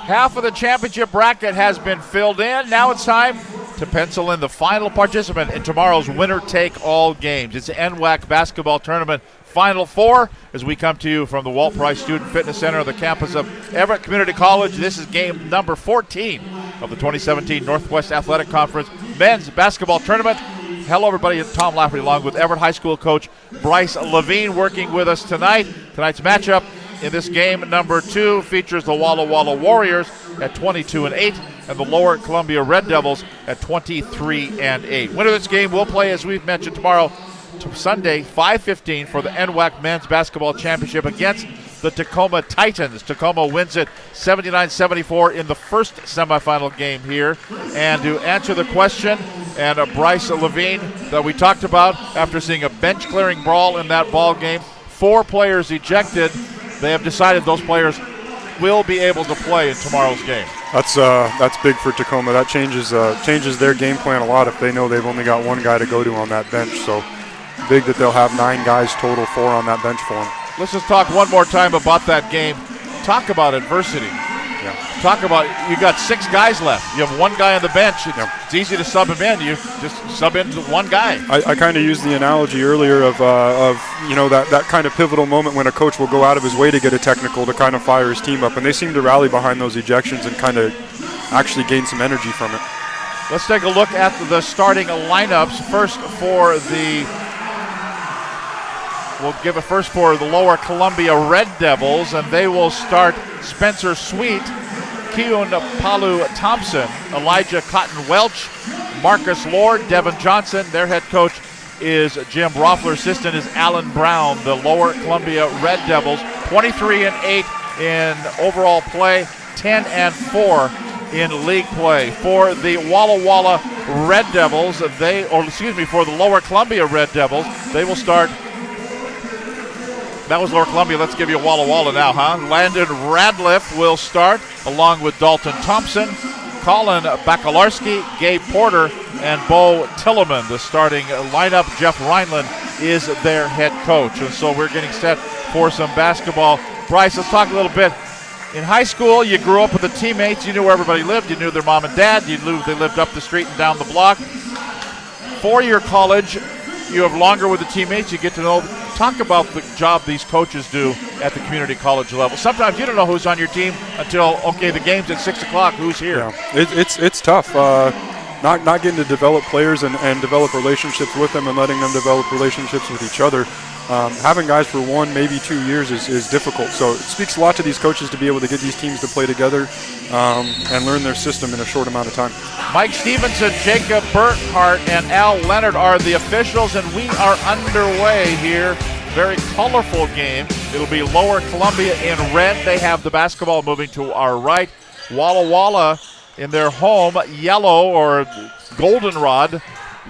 Half of the championship bracket has been filled in. Now it's time to pencil in the final participant in tomorrow's winner-take-all games. It's the NWAC basketball tournament Final Four as we come to you from the Walt Price Student Fitness Center on the campus of Everett Community College. This is game number 14 of the 2017 Northwest Athletic Conference men's basketball tournament. Hello, everybody. It's Tom Lafferty along with Everett High School coach Bryce Levine working with us tonight. Tonight's matchup in this game number 2 features the Walla Walla Warriors at 22-8 and the Lower Columbia Red Devils at 23-8. Winner of this game will play, as we've mentioned, tomorrow, Sunday, 5:15 for the NWAC Men's Basketball Championship against the Tacoma Titans. Tacoma wins it 79-74 in the first semifinal game here. And to answer the question, and Bryce Levine that we talked about after seeing a bench-clearing brawl in that ball game, 4 players ejected. They have decided those players will be able to play in tomorrow's game. That's big for Tacoma. That changes their game plan a lot if they know they've only got one guy to go to on that bench. So big that they'll have 9 guys total, 4 on that bench for them. Let's just talk one more time about that game. Talk about adversity. Yeah. Talk about, you got 6 guys left. You have 1 guy on the bench. It's easy to sub him in. You just sub in one guy. I kind of used the analogy earlier of that kind of pivotal moment when a coach will go out of his way to get a technical to kind of fire his team up, and they seem to rally behind those ejections and kind of actually gain some energy from it. Let's take a look at the starting lineups. We'll give it first for the Lower Columbia Red Devils, and they will start Spencer Sweet, Keon Palu Thompson, Elijah Cotton Welch, Marcus Lord, Devin Johnson. Their head coach is Jim Roffler. Assistant is Alan Brown. The Lower Columbia Red Devils, 23-8 in overall play, 10-4 in league play. For the Walla Walla Red Devils, for the Lower Columbia Red Devils, they will start. That was Lower Columbia. Let's give you Walla Walla now, huh? Landon Radliff will start along with Dalton Thompson, Colin Bakalarski, Gabe Porter, and Bo Tilleman. The starting lineup. Jeff Reinland is their head coach. And so we're getting set for some basketball. Bryce, let's talk a little bit. In high school, you grew up with the teammates. You knew where everybody lived. You knew their mom and dad. You knew they lived up the street and down the block. 4-year college, you have longer with the teammates. You get to know. Talk about the job these coaches do at the community college level. Sometimes you don't know who's on your team until, the game's at 6 o'clock. Who's here? Yeah. It's tough. Not getting to develop players and develop relationships with them and letting them develop relationships with each other. Having guys for 1, maybe 2 years is difficult. So it speaks a lot to these coaches to be able to get these teams to play together and learn their system in a short amount of time. Mike Stevenson, Jacob Burkhart, and Al Leonard are the officials, and we are underway here. Very colorful game. It'll be Lower Columbia in red. They have the basketball moving to our right. Walla Walla in their home yellow or goldenrod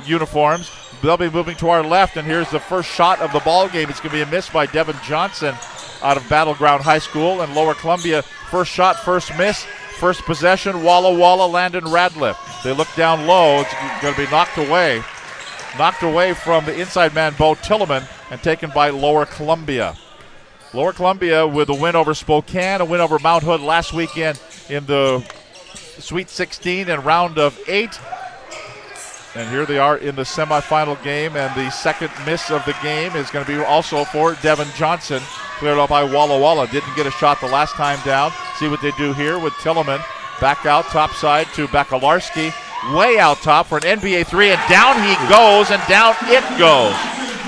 uniforms. They'll be moving to our left, and here's the first shot of the ball game. It's going to be a miss by Devin Johnson out of Battleground High School. And Lower Columbia, first shot, first miss, first possession, Walla Walla, Landon Radliff. They look down low. It's going to be knocked away. Knocked away from the inside man, Bo Tilleman, and taken by Lower Columbia. Lower Columbia with a win over Spokane, a win over Mount Hood last weekend in the Sweet 16 and round of 8. And here they are in the semifinal game, and the second miss of the game is going to be also for Devin Johnson, cleared up by Walla Walla. Didn't get a shot the last time down. See what they do here with Tilleman. Back out top side to Bakalarski. Way out top for an NBA 3, and down he goes, and down it goes.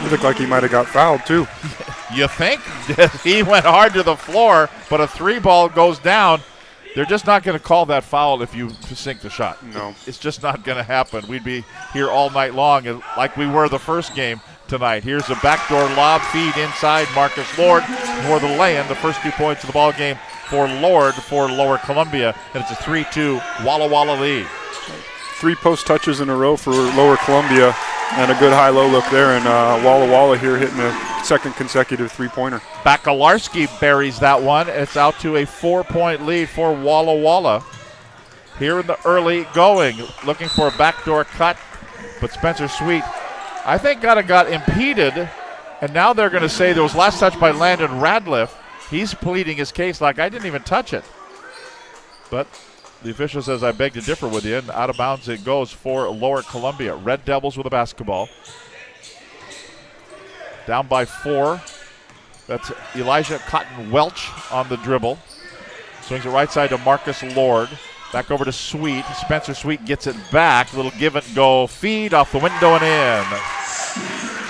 It looked like he might have got fouled, too. You think? He went hard to the floor, but a 3 ball goes down. They're just not going to call that foul if you sink the shot. No. It's just not going to happen. We'd be here all night long like we were the first game tonight. Here's a backdoor lob feed inside. Marcus Lord for the lay-in. The first 2 points of the ball game for Lord for Lower Columbia. And it's a 3-2 Walla Walla lead. 3 post touches in a row for Lower Columbia and a good high-low look there. And Walla Walla here hitting a second consecutive 3-pointer. Bakalarski buries that one. It's out to a 4-point lead for Walla Walla. Here in the early going, looking for a backdoor cut, but Spencer Sweet, I think, got impeded, and now they're going to say there was last touch by Landon Radliff. He's pleading his case like, I didn't even touch it. But the official says, I beg to differ with you, and out of bounds it goes for Lower Columbia. Red Devils with a basketball. Down by 4. That's Elijah Cotton Welch on the dribble. Swings it right side to Marcus Lord. Back over to Sweet. Spencer Sweet gets it back. Little give and go feed off the window and in.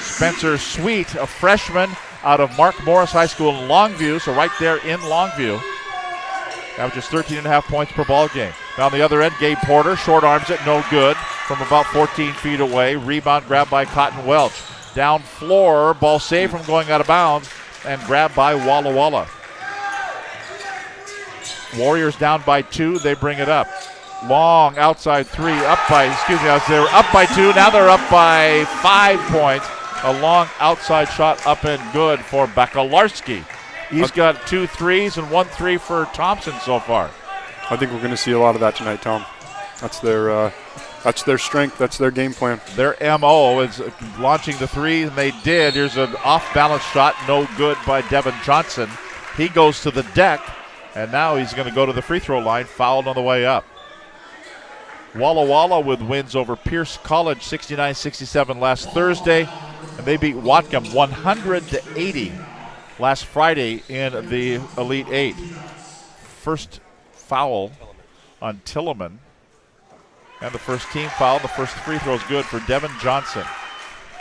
Spencer Sweet, a freshman out of Mark Morris High School in Longview, so right there in Longview. Averages 13.5 points per ball game. Now on the other end, Gabe Porter short arms it, no good from about 14 feet away. Rebound grabbed by Cotton Welch. Down floor, ball saved from going out of bounds and grabbed by Walla Walla. Warriors down by 2, they bring it up. Long outside 3, up by, they were up by 2, now they're up by 5 points. A long outside shot up and good for Bakalarski. He's got 2 threes and 1 3 for Thompson so far. I think we're going to see a lot of that tonight, Tom. That's their strength. That's their game plan. Their MO is launching the threes, and they did. Here's an off-balance shot, no good by Devin Johnson. He goes to the deck, and now he's going to go to the free throw line, fouled on the way up. Walla Walla with wins over Pierce College 69-67 last Thursday, and they beat Whatcom 100-80 last Friday in the Elite 8. First foul on Tilleman, and the first team foul. The first free throw is good for Devin Johnson.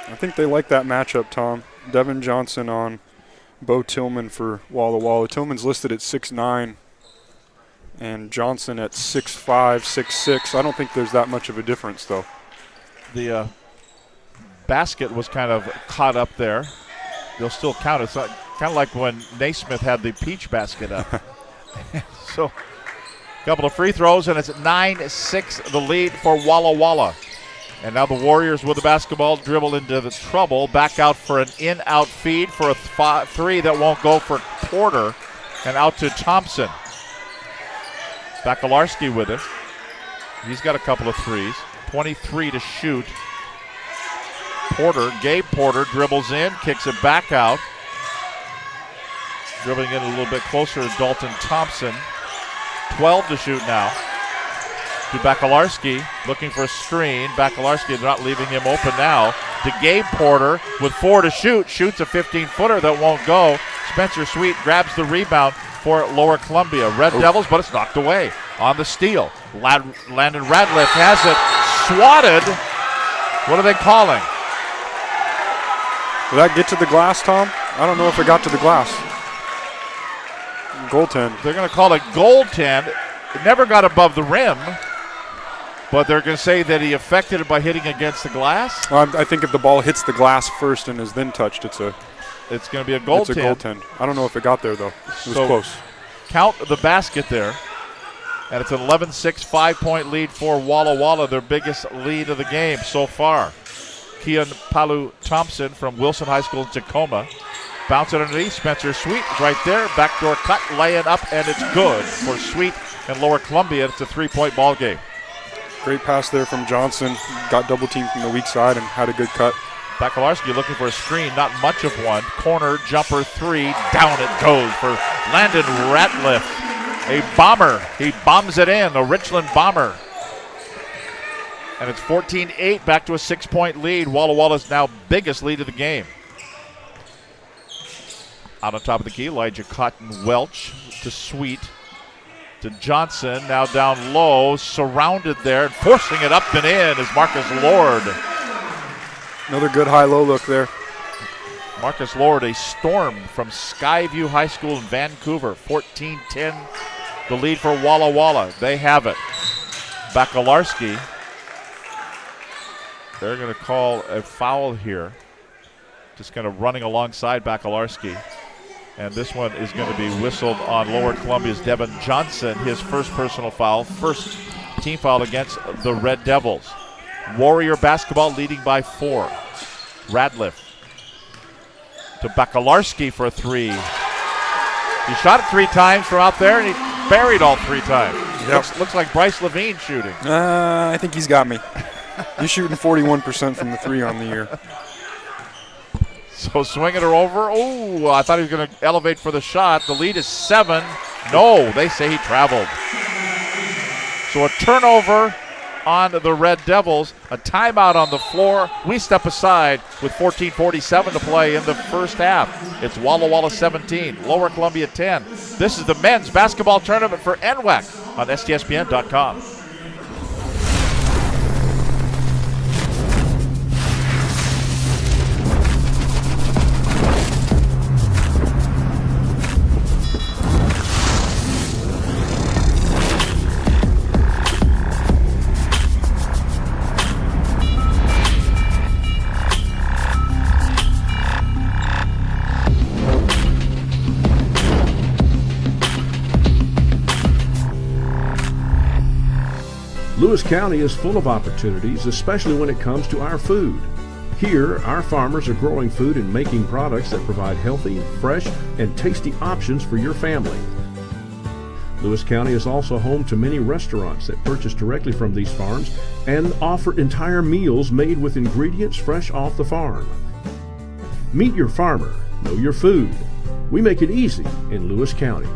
I think they like that matchup, Tom. Devin Johnson on Bo Tillman for Walla Walla. Tillman's listed at 6'9", and Johnson at 6'5", 6'6". I don't think there's that much of a difference, though. The basket was kind of caught up there. They'll still count it. It's kind of like when Naismith had the peach basket up. So a couple of free throws, and it's 9-6 the lead for Walla Walla. And now the Warriors with the basketball dribble into the trouble. Back out for an in-out feed for a 3 that won't go for Porter. And out to Thompson. Bakalarski with it. He's got a couple of threes. 23 to shoot. Gabe Porter dribbles in, kicks it back out. Dribbling in a little bit closer to Dalton Thompson. 12 to shoot now. To Bakalarski, looking for a screen. Bakalarski not leaving him open now. To Gabe Porter with 4 to shoot. Shoots a 15-footer that won't go. Spencer Sweet grabs the rebound for Lower Columbia. Red Devils, but it's knocked away on the steal. Landon Radliff has it swatted. What are they calling? Did that get to the glass, Tom? I don't know if it got to the glass. Goaltend. They're going to call it goaltend. It never got above the rim, but they're going to say that he affected it by hitting against the glass. I think if the ball hits the glass first and is then touched, it's going to be a goaltend. It's a goaltend. I don't know if it got there, though. It was close. Count the basket there. And it's an 11-6 5-point lead for Walla Walla, their biggest lead of the game so far. Kian Palu Thompson from Wilson High School in Tacoma. Bounce it underneath. Spencer Sweet is right there. Backdoor cut, laying up, and it's good for Sweet and Lower Columbia. It's a 3-point ball game. Great pass there from Johnson. Got double teamed from the weak side and had a good cut. Bakalarski looking for a screen, not much of one. Corner, jumper, 3, down it goes for Landon Ratliff. A bomber. He bombs it in, a Richland bomber. And it's 14-8, back to a 6-point lead. Walla Walla's now biggest lead of the game. Out on top of the key, Elijah Cotton Welch to Sweet. To Johnson, now down low, surrounded there, and forcing it up and in is Marcus Lord. Another good high-low look there. Marcus Lord, a storm from Skyview High School in Vancouver. 14-10, the lead for Walla Walla. They have it. Bakalarski. They're going to call a foul here. Just kind of running alongside Bakalarski. And this one is going to be whistled on Lower Columbia's Devin Johnson, his first personal foul, first team foul against the Red Devils. Warrior basketball leading by 4. Radliff to Bakalarski for a 3. He shot it 3 times from out there, and he buried all 3 times. Yep. Looks like Bryce Levine shooting. I think he's got me. He's shooting 41% from the 3 on the year. So swinging her over. Oh, I thought he was going to elevate for the shot. The lead is 7. No, they say he traveled. So a turnover on the Red Devils, a timeout on the floor. We step aside with 14:47 to play in the first half. It's Walla Walla 17, Lower Columbia 10. This is the men's basketball tournament for NWAC on STSPN.com. Lewis County is full of opportunities, especially when it comes to our food. Here, our farmers are growing food and making products that provide healthy, fresh, and tasty options for your family. Lewis County is also home to many restaurants that purchase directly from these farms and offer entire meals made with ingredients fresh off the farm. Meet your farmer, know your food. We make it easy in Lewis County.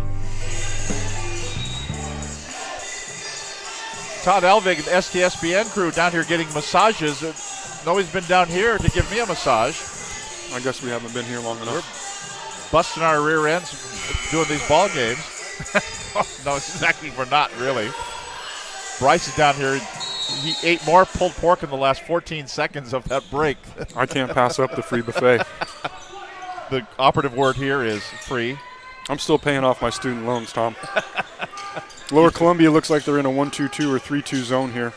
Todd Elvig and STSBN crew down here getting massages. Nobody's been down here to give me a massage. I guess we haven't been here long enough. We're busting our rear ends doing these ball games. No, exactly, we're not really. Bryce is down here. He ate more pulled pork in the last 14 seconds of that break. I can't pass up the free buffet. The operative word here is free. I'm still paying off my student loans, Tom. Lower Columbia looks like they're in a 1-2-2 or 3-2 zone here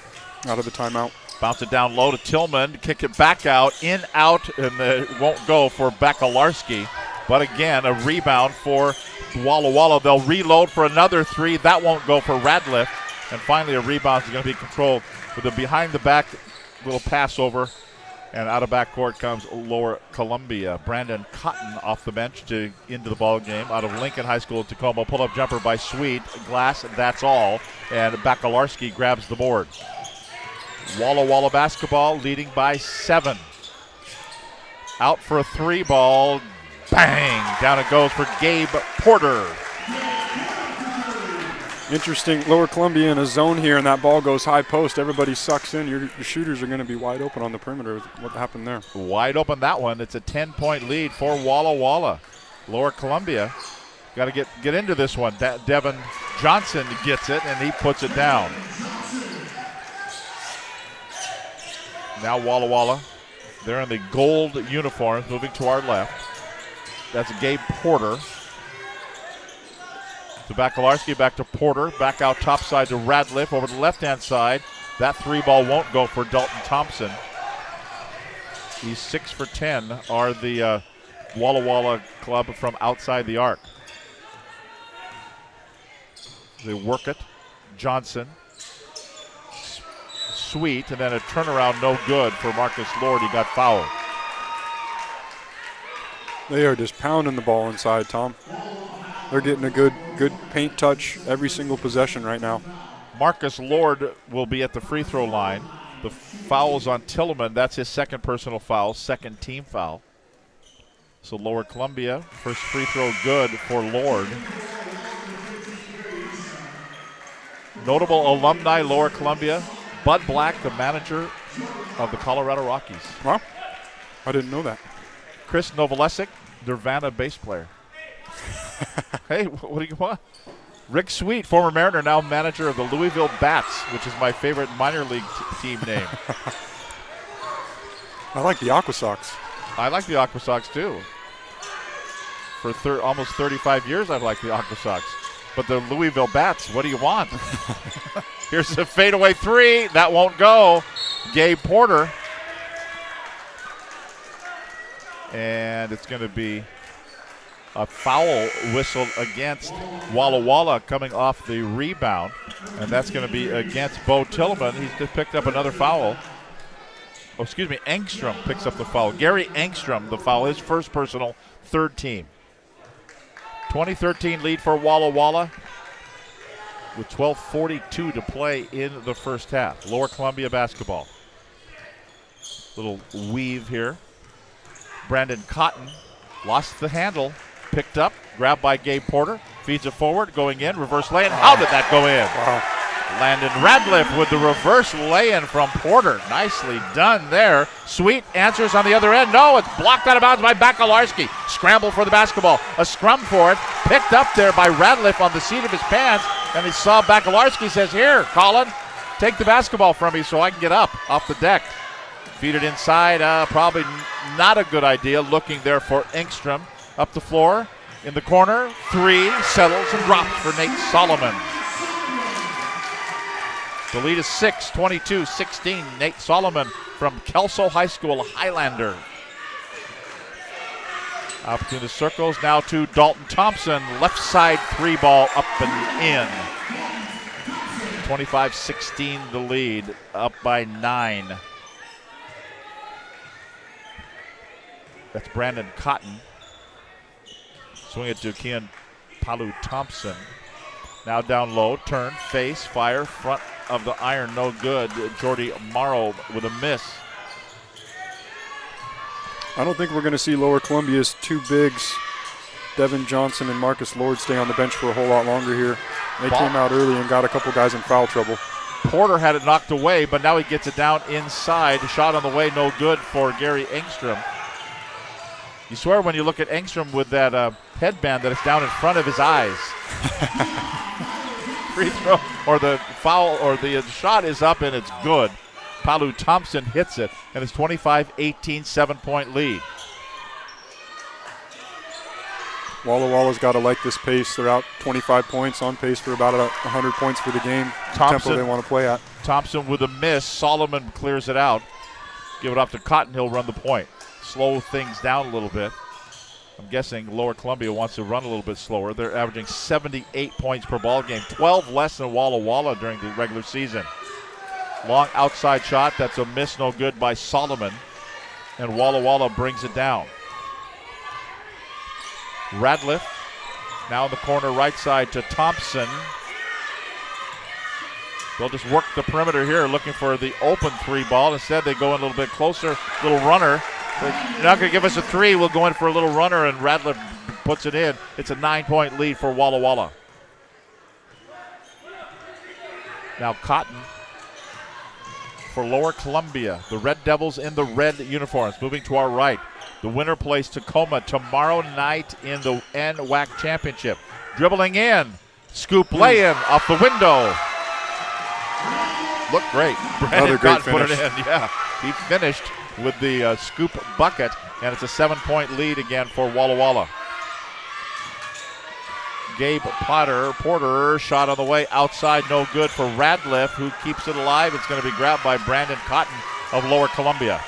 out of the timeout. Bounce it down low to Tillman, kick it back out, in, out, and it won't go for Bakalarski. But again, a rebound for Walla Walla. They'll reload for another three. That won't go for Radliff. And finally, a rebound is going to be controlled with a behind-the-back little pass over. And out of backcourt comes Lower Columbia. Brandon Cotton off the bench into the ball game. Out of Lincoln High School in Tacoma. Pull-up jumper by Sweet. Glass, that's all. And Bakalarski grabs the board. Walla Walla basketball leading by 7. Out for a 3 ball. Bang! Down it goes for Gabe Porter. Interesting. Lower Columbia in a zone here, and that ball goes high post. Everybody sucks in. Your shooters are going to be wide open on the perimeter. What happened there? Wide open that one. It's a 10-point lead for Walla Walla. Lower Columbia got to get into this one. Devin Johnson gets it, and he puts it down. Now Walla Walla. They're in the gold uniforms, moving to our left. That's Gabe Porter. To Bakalarski, back to Porter, back out top side to Radliff over the left-hand side. That 3 ball won't go for Dalton Thompson. He's 6 for 10 are the Walla Walla club from outside the arc. They work it. Johnson. Sweet, and then a turnaround no good for Marcus Lord. He got fouled. They are just pounding the ball inside, Tom. They're getting a good paint touch every single possession right now. Marcus Lord will be at the free throw line. The foul's on Tillman. That's his second personal foul, second team foul. So Lower Columbia, first free throw good for Lord. Notable alumni, Lower Columbia. Bud Black, the manager of the Colorado Rockies. Well, I didn't know that. Chris Novolesic, Nirvana bass player. Hey, what do you want? Rick Sweet, former Mariner, now manager of the Louisville Bats, which is my favorite minor league team name. I like the Aqua Sox. I like the Aqua Sox too. For almost 35 years, I've liked the Aqua Sox. But the Louisville Bats, what do you want? Here's a fadeaway 3. That won't go. Gabe Porter. And it's going to be a foul whistle against Walla Walla coming off the rebound. And that's going to be against Bo Tillman. He's just picked up another foul. Oh, excuse me, Engstrom picks up the foul. Gary Engstrom, the foul, his first personal, third team. 2013 lead for Walla Walla with 12:42 to play in the first half. Lower Columbia basketball. Little weave here. Brandon Cotton lost the handle, picked up, grabbed by Gabe Porter, feeds it forward, going in, reverse lane. How did that go in? Wow. Landon Radcliffe with the reverse lay-in from Porter. Nicely done there. Sweet answers on the other end. No, it's blocked out of bounds by Bakalarski. Scramble for the basketball. A scrum for it. Picked up there by Radcliffe on the seat of his pants. And he saw Bakalarski, says, here, Colin, take the basketball from me so I can get up off the deck. Feed it inside. Probably not a good idea. Looking there for Engstrom. Up the floor. In the corner. Three. Settles and drops for Nate Solomon. The lead is 6, 22-16. Nate Solomon from Kelso High School, Highlander. Up to the circles, now to Dalton Thompson. Left side three ball up and in. 25-16 the lead, up by 9. That's Brandon Cotton. Swing it to Kian Palu Thompson. Now down low, turn, face, fire, front of the iron, no good. Jordy Morrow with a miss. I don't think we're going to see Lower Columbia's two bigs, Devin Johnson and Marcus Lord, stay on the bench for a whole lot longer here. They came out early and got a couple guys in foul trouble. Porter had it knocked away, but now he gets it down inside. Shot on the way, no good for Gary Engstrom. You swear when you look at Engstrom with that headband that it's down in front of his eyes. Free throw or the foul or the shot is up and it's good. Palu Thompson hits it and it's 25-18, 7-point lead. Walla Walla's got to like this pace. They're out 25 points, on pace for about 100 points for the game. Thompson, the tempo they want to play at. Thompson with a miss. Solomon clears it out. Give it off to Cotton. He'll run the point. Slow things down a little bit. I'm guessing Lower Columbia wants to run a little bit slower. They're averaging 78 points per ball game, 12 less than Walla Walla during the regular season. Long outside shot. That's a miss, no good by Solomon. And Walla Walla brings it down. Radcliffe now in the corner right side to Thompson. They'll just work the perimeter here looking for the open three ball. Instead they go in a little bit closer, little runner. They're not going to give us a three. We'll go in for a little runner, and Radcliffe puts it in. It's a 9-point lead for Walla Walla. Now Cotton for Lower Columbia. The Red Devils in the red uniforms. Moving to our right. The winner plays Tacoma tomorrow night in the NWAC Championship. Dribbling in. Scoop lay-in off the window. Looked great. Brandon Cotton put it in. Yeah, he finished with the scoop bucket, and it's a 7-point lead again for Walla Walla. Gabe Porter shot on the way outside, no good for Radcliffe, who keeps it alive. It's going to be grabbed by Brandon Cotton of Lower Columbia.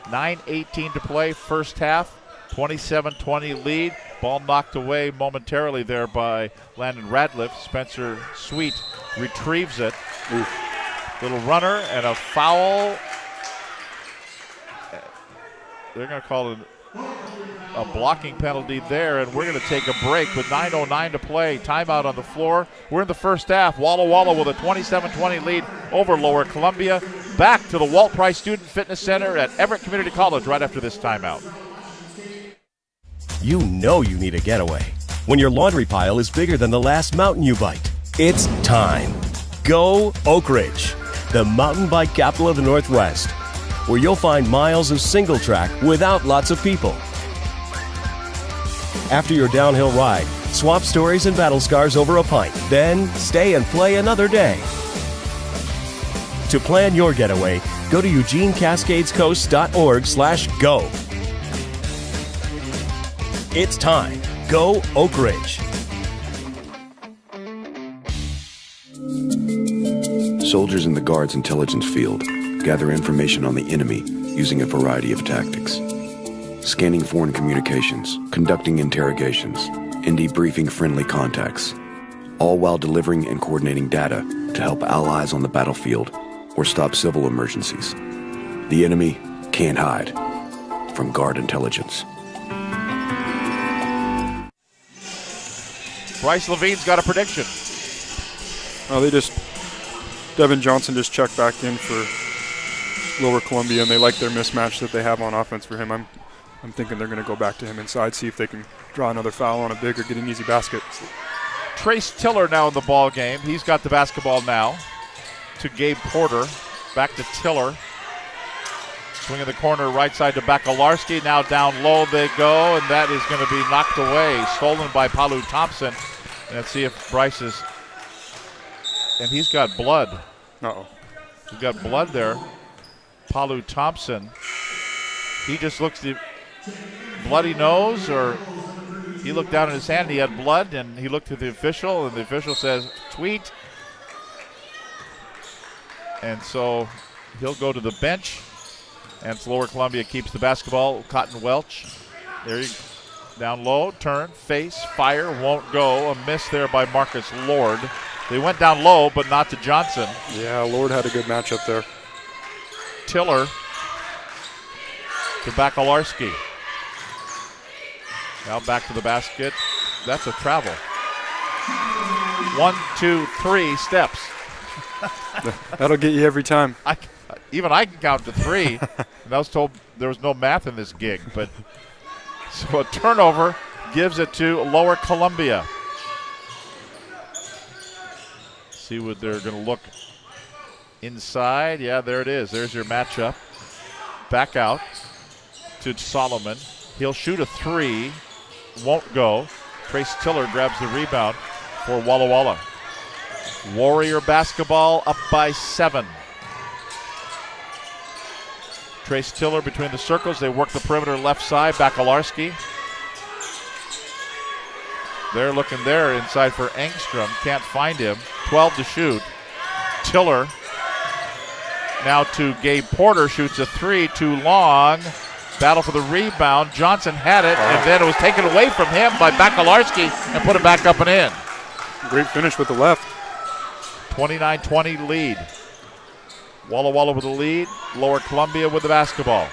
9:18 to play, first half, 27-20 lead. Ball knocked away momentarily there by Landon Radcliffe. Spencer Sweet retrieves it. Oof. Little runner and a foul. They're going to call it a blocking penalty there, and we're going to take a break with 9:09 to play. Timeout on the floor. We're in the first half. Walla Walla with a 27-20 lead over Lower Columbia. Back to the Walt Price Student Fitness Center at Everett Community College right after this timeout. You know you need a getaway when your laundry pile is bigger than the last mountain you biked. It's time. Go Oak Ridge, the mountain bike capital of the Northwest, where you'll find miles of single track without lots of people. After your downhill ride, swap stories and battle scars over a pint, then stay and play another day. To plan your getaway, go to EugeneCascadesCoast.org/go. It's time. Go Oak Ridge. Soldiers in the Guard's intelligence field gather information on the enemy using a variety of tactics. Scanning foreign communications, conducting interrogations, and debriefing friendly contacts, all while delivering and coordinating data to help allies on the battlefield or stop civil emergencies. The enemy can't hide from Guard intelligence. Bryce Levine's got a prediction. Devin Johnson just checked back in for Lower Columbia, and they like their mismatch that they have on offense for him. I'm thinking they're going to go back to him inside, see if they can draw another foul on a big or get an easy basket. Trace Tiller now in the ball game. He's got the basketball now to Gabe Porter. Back to Tiller. Swing in the corner, right side to Bakalarski. Now down low they go, and that is going to be knocked away. Stolen by Palu Thompson. And let's see if Bryce is. And he's got blood. Uh-oh. He's got blood there. Palu Thompson. He just looks the bloody nose, or he looked down at his hand and he had blood, and he looked at the official, and the official says, tweet. And so he'll go to the bench, and Lower Columbia keeps the basketball. Cotton Welch, there you down low, turn, face, fire, won't go. A miss there by Marcus Lord. They went down low, but not to Johnson. Yeah, Lord had a good matchup there. Tiller to Bakalarski. Now back to the basket. That's a travel. 1, 2, 3 steps. That'll get you every time. Even I can count to 3. And I was told there was no math in this gig. But so a turnover gives it to Lower Columbia. See what they're going to look inside. Yeah, there it is. There's your matchup. Back out to Solomon. He'll shoot a 3. Won't go. Trace Tiller grabs the rebound for Walla Walla. Warrior basketball up by 7. Trace Tiller between the circles. They work the perimeter left side. Bakalarski. They're looking there inside for Engstrom. Can't find him. 12 to shoot. Tiller now to Gabe Porter. Shoots a 3. Too long. Battle for the rebound. Johnson had it, and then it was taken away from him by Bakalarski and put it back up and in. Great finish with the left. 29-20 lead. Walla Walla with the lead. Lower Columbia with the basketball.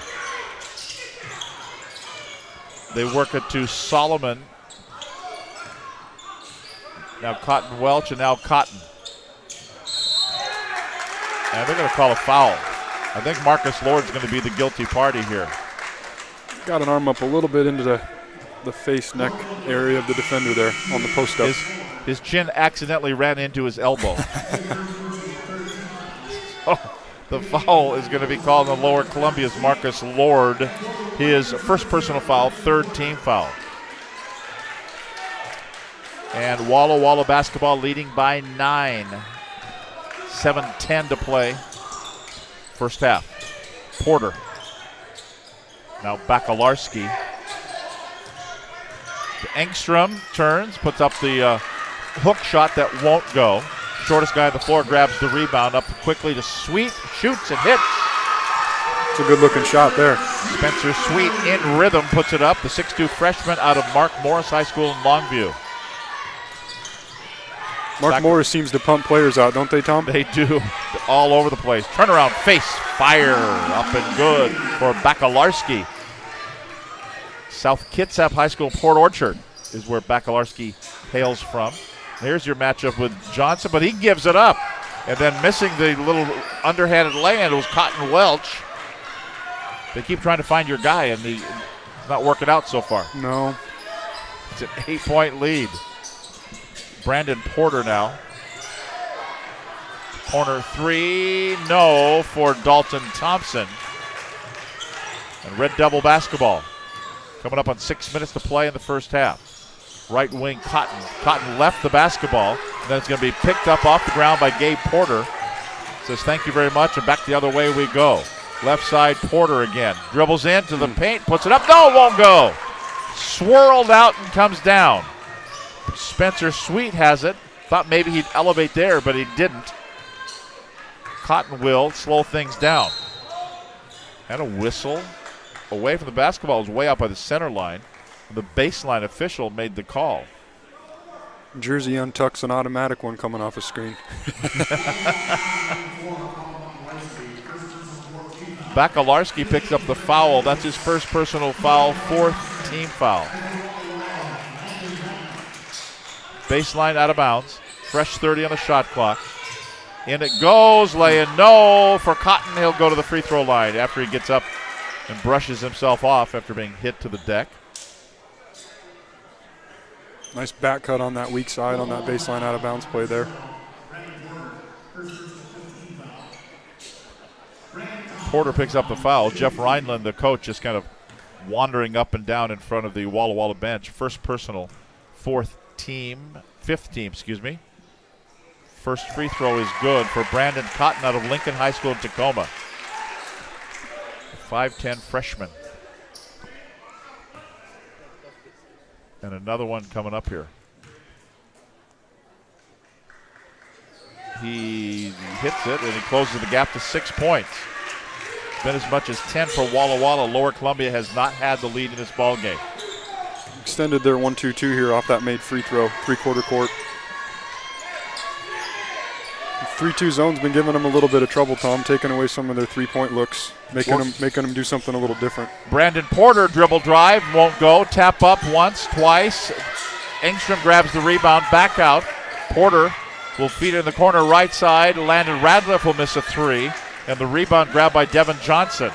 They work it to Solomon. Now Cotton Welch, and now Cotton. And they're going to call a foul. I think Marcus Lord's going to be the guilty party here. Got an arm up a little bit into the face neck area of the defender there on the post up. His chin accidentally ran into his elbow. The foul is going to be called on Lower Columbia's Marcus Lord. His first personal foul, 3rd team foul. And Walla Walla basketball leading by 9. 7:10 to play. First half. Porter. Now Bakalarski. Engstrom turns, puts up the hook shot that won't go. Shortest guy on the floor grabs the rebound up quickly to Sweet, shoots and hits. It's a good looking shot there. Spencer Sweet in rhythm puts it up. The 6'2 freshman out of Mark Morris High School in Longview. Mark Morris seems to pump players out, don't they, Tom? They do, all over the place. Turnaround, face, fire, up and good for Bakalarski. South Kitsap High School, Port Orchard is where Bakalarski hails from. Here's your matchup with Johnson, but he gives it up. And then missing the little underhanded lay-in, it was Cotton Welch. They keep trying to find your guy, and he's not working out so far. No. It's an 8-point lead. Brandon Porter now. Corner 3, no for Dalton Thompson. And Red Devil basketball. Coming up on 6 minutes to play in the first half. Right wing Cotton. Cotton left the basketball. And then it's going to be picked up off the ground by Gabe Porter. Says thank you very much, and back the other way we go. Left side Porter again. Dribbles into the paint, puts it up. No, won't go. Swirled out and comes down. Spencer Sweet has it. Thought maybe he'd elevate there, but he didn't. Cotton will slow things down. And a whistle away from the basketball. It was way out by the center line. The baseline official made the call. Jersey untucks an automatic one coming off a screen. Bakalarski picks up the foul. That's his first personal foul, 4th team foul. Baseline out of bounds. Fresh 30 on the shot clock. In it goes. Lay in. No for Cotton. He'll go to the free throw line after he gets up and brushes himself off after being hit to the deck. Nice back cut on that weak side on that baseline out of bounds play there. Porter picks up the foul. Jeff Reinland, the coach, just kind of wandering up and down in front of the Walla Walla bench. First personal, fifth team. First free throw is good for Brandon Cotton out of Lincoln High School in Tacoma. 5'10" freshman. And another one coming up here. He hits it and he closes the gap to 6 points. Been as much as 10 for Walla Walla. Lower Columbia has not had the lead in this ball game. Extended their 1-2-2 here off that made free throw, three-quarter court. 3-2 zone's been giving them a little bit of trouble, Tom, taking away some of their three-point looks, making them do something a little different. Brandon Porter dribble drive, won't go. Tap up once, twice. Engstrom grabs the rebound, back out. Porter will feed it in the corner right side. Landon Radcliffe will miss a three. And the rebound grabbed by Devin Johnson.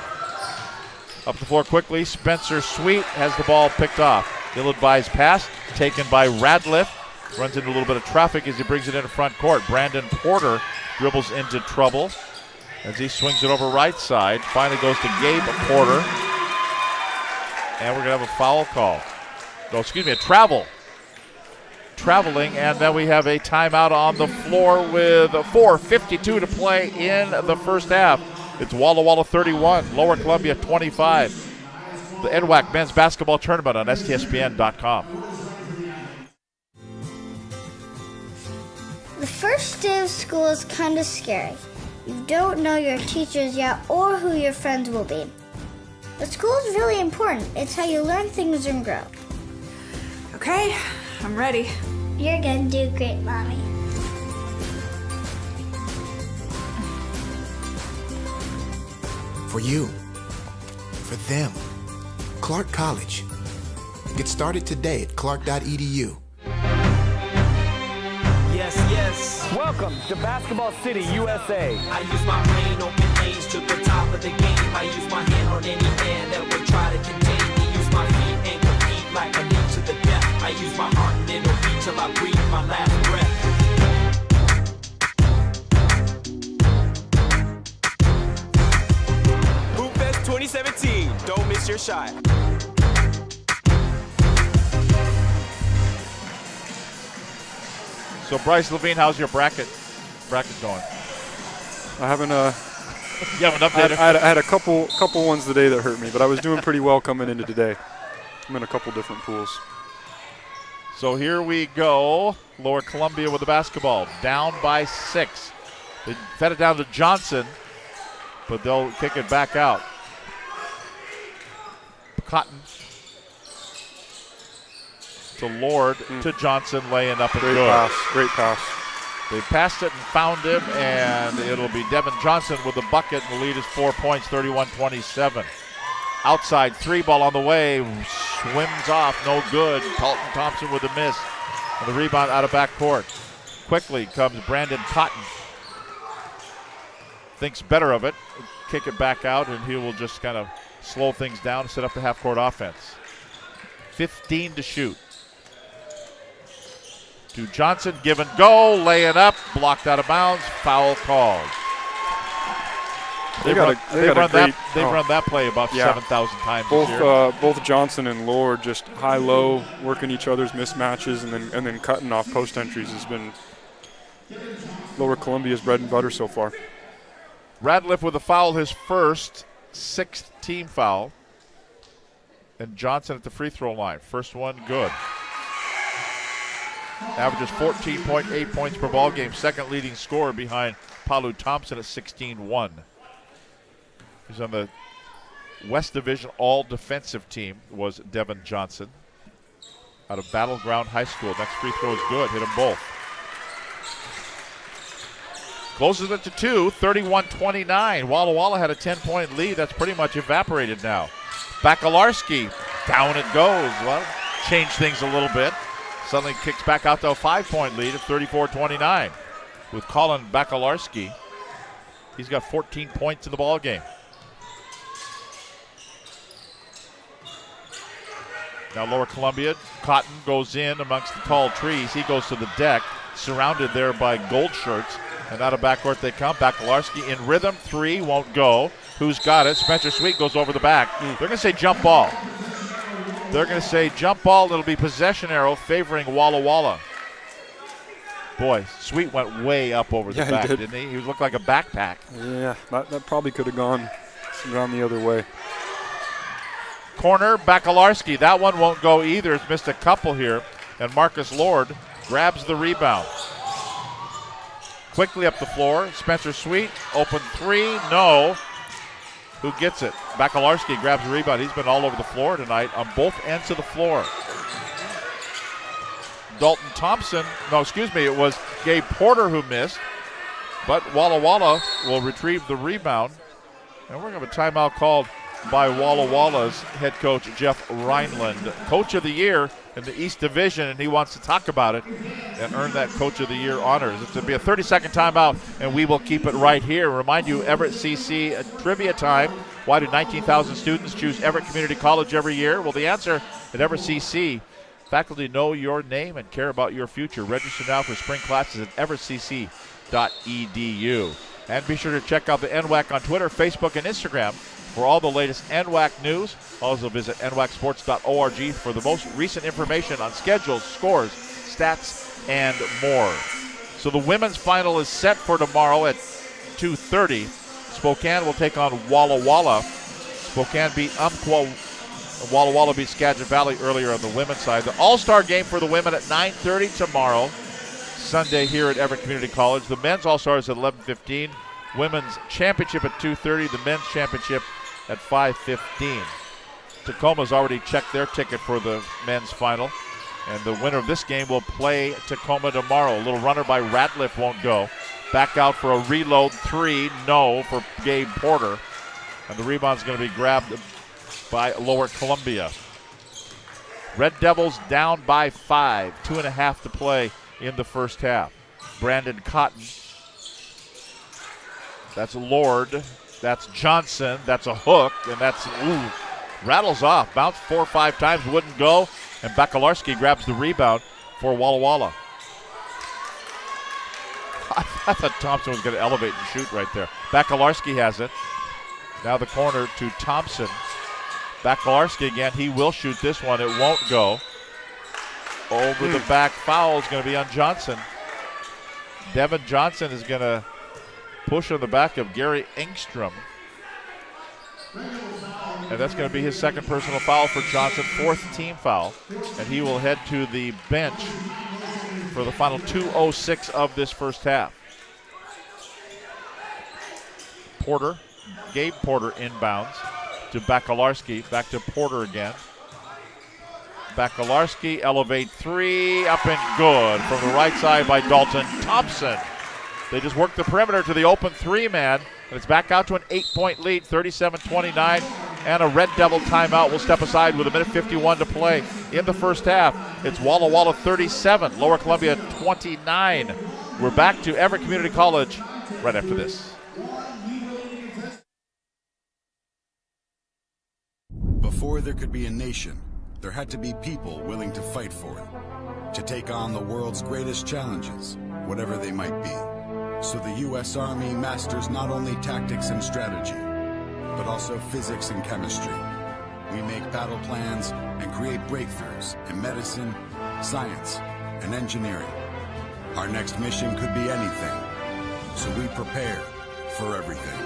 Up the floor quickly, Spencer Sweet has the ball picked off. Ill-advised pass taken by Radcliffe. Runs into a little bit of traffic as he brings it into front court. Brandon Porter dribbles into trouble as he swings it over right side. Finally goes to Gabe Porter. And we're going to have a foul call. No, excuse me, a traveling, and then we have a timeout on the floor with 4:52 to play in the first half. It's Walla Walla 31, Lower Columbia 25. The NWAC men's basketball tournament on STSPN.com. The first day of school is kind of scary. You don't know your teachers yet or who your friends will be. But school is really important. It's how you learn things and grow. Okay, I'm ready. You're gonna do great, Mommy. For you, for them, Clark College. Get started today at clark.edu. Yes, yes. Welcome to Basketball City, USA. I use my brain, open lanes to the top of the game. I use my hand on any man that would try to contain me. Use my feet and compete like a leap to the death. I use my heart and it'll beat till I breathe my last breath. Hoop Fest 2017. Don't miss your shot. So Bryce Levine, how's your bracket going? I haven't. You haven't updated? I had a couple ones today that hurt me, but I was doing pretty well coming into today. I'm in a couple different pools. So here we go. Lower Columbia with the basketball, down by 6. They fed it down to Johnson, but they'll kick it back out. Cotton to Lord to Johnson, laying up and good. Great pass. They passed it and found him, and it'll be Devin Johnson with the bucket, and the lead is 4 points, 31-27. Outside three ball on the way, swims off, no good. Colton Thompson with a miss, and the rebound out of backcourt. Quickly comes Brandon Cotton. Thinks better of it, kick it back out, and he will just kind of slow things down and set up the half-court offense. 15 to shoot. To Johnson, give and go, laying up, blocked out of bounds, foul called. They've run that play about 7,000 times this year. Both Johnson and Lord just high-low, working each other's mismatches, and then cutting off post entries has been Lower Columbia's bread and butter so far. Radcliffe with a foul, his first, 6th team foul. And Johnson at the free throw line. First one good. Averages 14.8 points per ball game. Second leading scorer behind Palu Thompson at 16-1. He's on the West Division all-defensive team, was Devin Johnson. Out of Battleground High School. Next free throw is good. Hit them both. Closes it to 2, 31-29. Walla Walla had a 10-point lead. That's pretty much evaporated now. Bakalarski, down it goes. Well, changed things a little bit. Suddenly kicks back out to a 5-point lead at 34-29. With Colin Bakalarski, he's got 14 points in the ball game. Now Lower Columbia, Cotton goes in amongst the tall trees. He goes to the deck, surrounded there by gold shirts. And out of backcourt they come. Bakalarski in rhythm, 3, won't go. Who's got it? Spencer Sweet goes over the back. They're going to say jump ball. They're going to say jump ball. It'll be possession arrow favoring Walla Walla. Boy, Sweet went way up over the back, didn't he? He looked like a backpack. Yeah, that probably could have gone the other way. Corner, Bakalarski. That one won't go either. It's missed a couple here. And Marcus Lord grabs the rebound. Quickly up the floor. Spencer Sweet, open 3, no. Who gets it? Bakalarski grabs the rebound. He's been all over the floor tonight on both ends of the floor. Dalton Thompson, it was Gabe Porter who missed. But Walla Walla will retrieve the rebound. And we're going to have a timeout called by Walla Walla's head coach, Jeff Rhineland. Coach of the Year in the East Division, and he wants to talk about it and earn that Coach of the Year honors. It's going to be a 30-second timeout, and we will keep it right here. Remind you, Everett CC trivia time. Why do 19,000 students choose Everett Community College every year? Well, the answer at Everett CC, faculty know your name and care about your future. Register now for spring classes at everettcc.edu. And be sure to check out the NWAC on Twitter, Facebook, and Instagram for all the latest NWAC news. Also visit nwacsports.org for the most recent information on schedules, scores, stats, and more. So the women's final is set for tomorrow at 2:30. Spokane will take on Walla Walla. Spokane beat Umpqua. Walla Walla beat Skagit Valley earlier on the women's side. The All-Star game for the women at 9:30 tomorrow, Sunday here at Everett Community College. The men's All-Stars at 11:15. Women's championship at 2:30. The men's championship at 5:15. Tacoma's already checked their ticket for the men's final. And the winner of this game will play Tacoma tomorrow. A little runner by Ratliff won't go. Back out for a reload 3, no for Gabe Porter. And the rebound's going to be grabbed by Lower Columbia. Red Devils down by 5. 2.5 to play in the first half. Brandon Cotton. That's Lord. That's Johnson. That's a hook. And that's, rattles off. Bounced 4 or 5 times. Wouldn't go. And Bakalarski grabs the rebound for Walla Walla. I thought Thompson was going to elevate and shoot right there. Bakalarski has it. Now the corner to Thompson. Bakalarski again. He will shoot this one. It won't go. Over the back foul is going to be on Johnson. Devin Johnson is going to push on the back of Gary Engstrom. And that's going to be his second personal foul for Johnson, 4th team foul. And he will head to the bench for the final 2:06 of this first half. Porter, Gabe Porter inbounds to Bakalarski. Back to Porter again. Bakalarski, elevate 3, up and good from the right side by Dalton Thompson. They just worked the perimeter to the open 3-man, and it's back out to an 8-point lead, 37-29, and a Red Devil timeout. We'll step aside with 1:51 to play in the first half. It's Walla Walla 37, Lower Columbia 29. We're back to Everett Community College right after this. Before there could be a nation, there had to be people willing to fight for it, to take on the world's greatest challenges, whatever they might be. So the U.S. Army masters not only tactics and strategy, but also physics and chemistry. We make battle plans and create breakthroughs in medicine, science, and engineering. Our next mission could be anything, so we prepare for everything.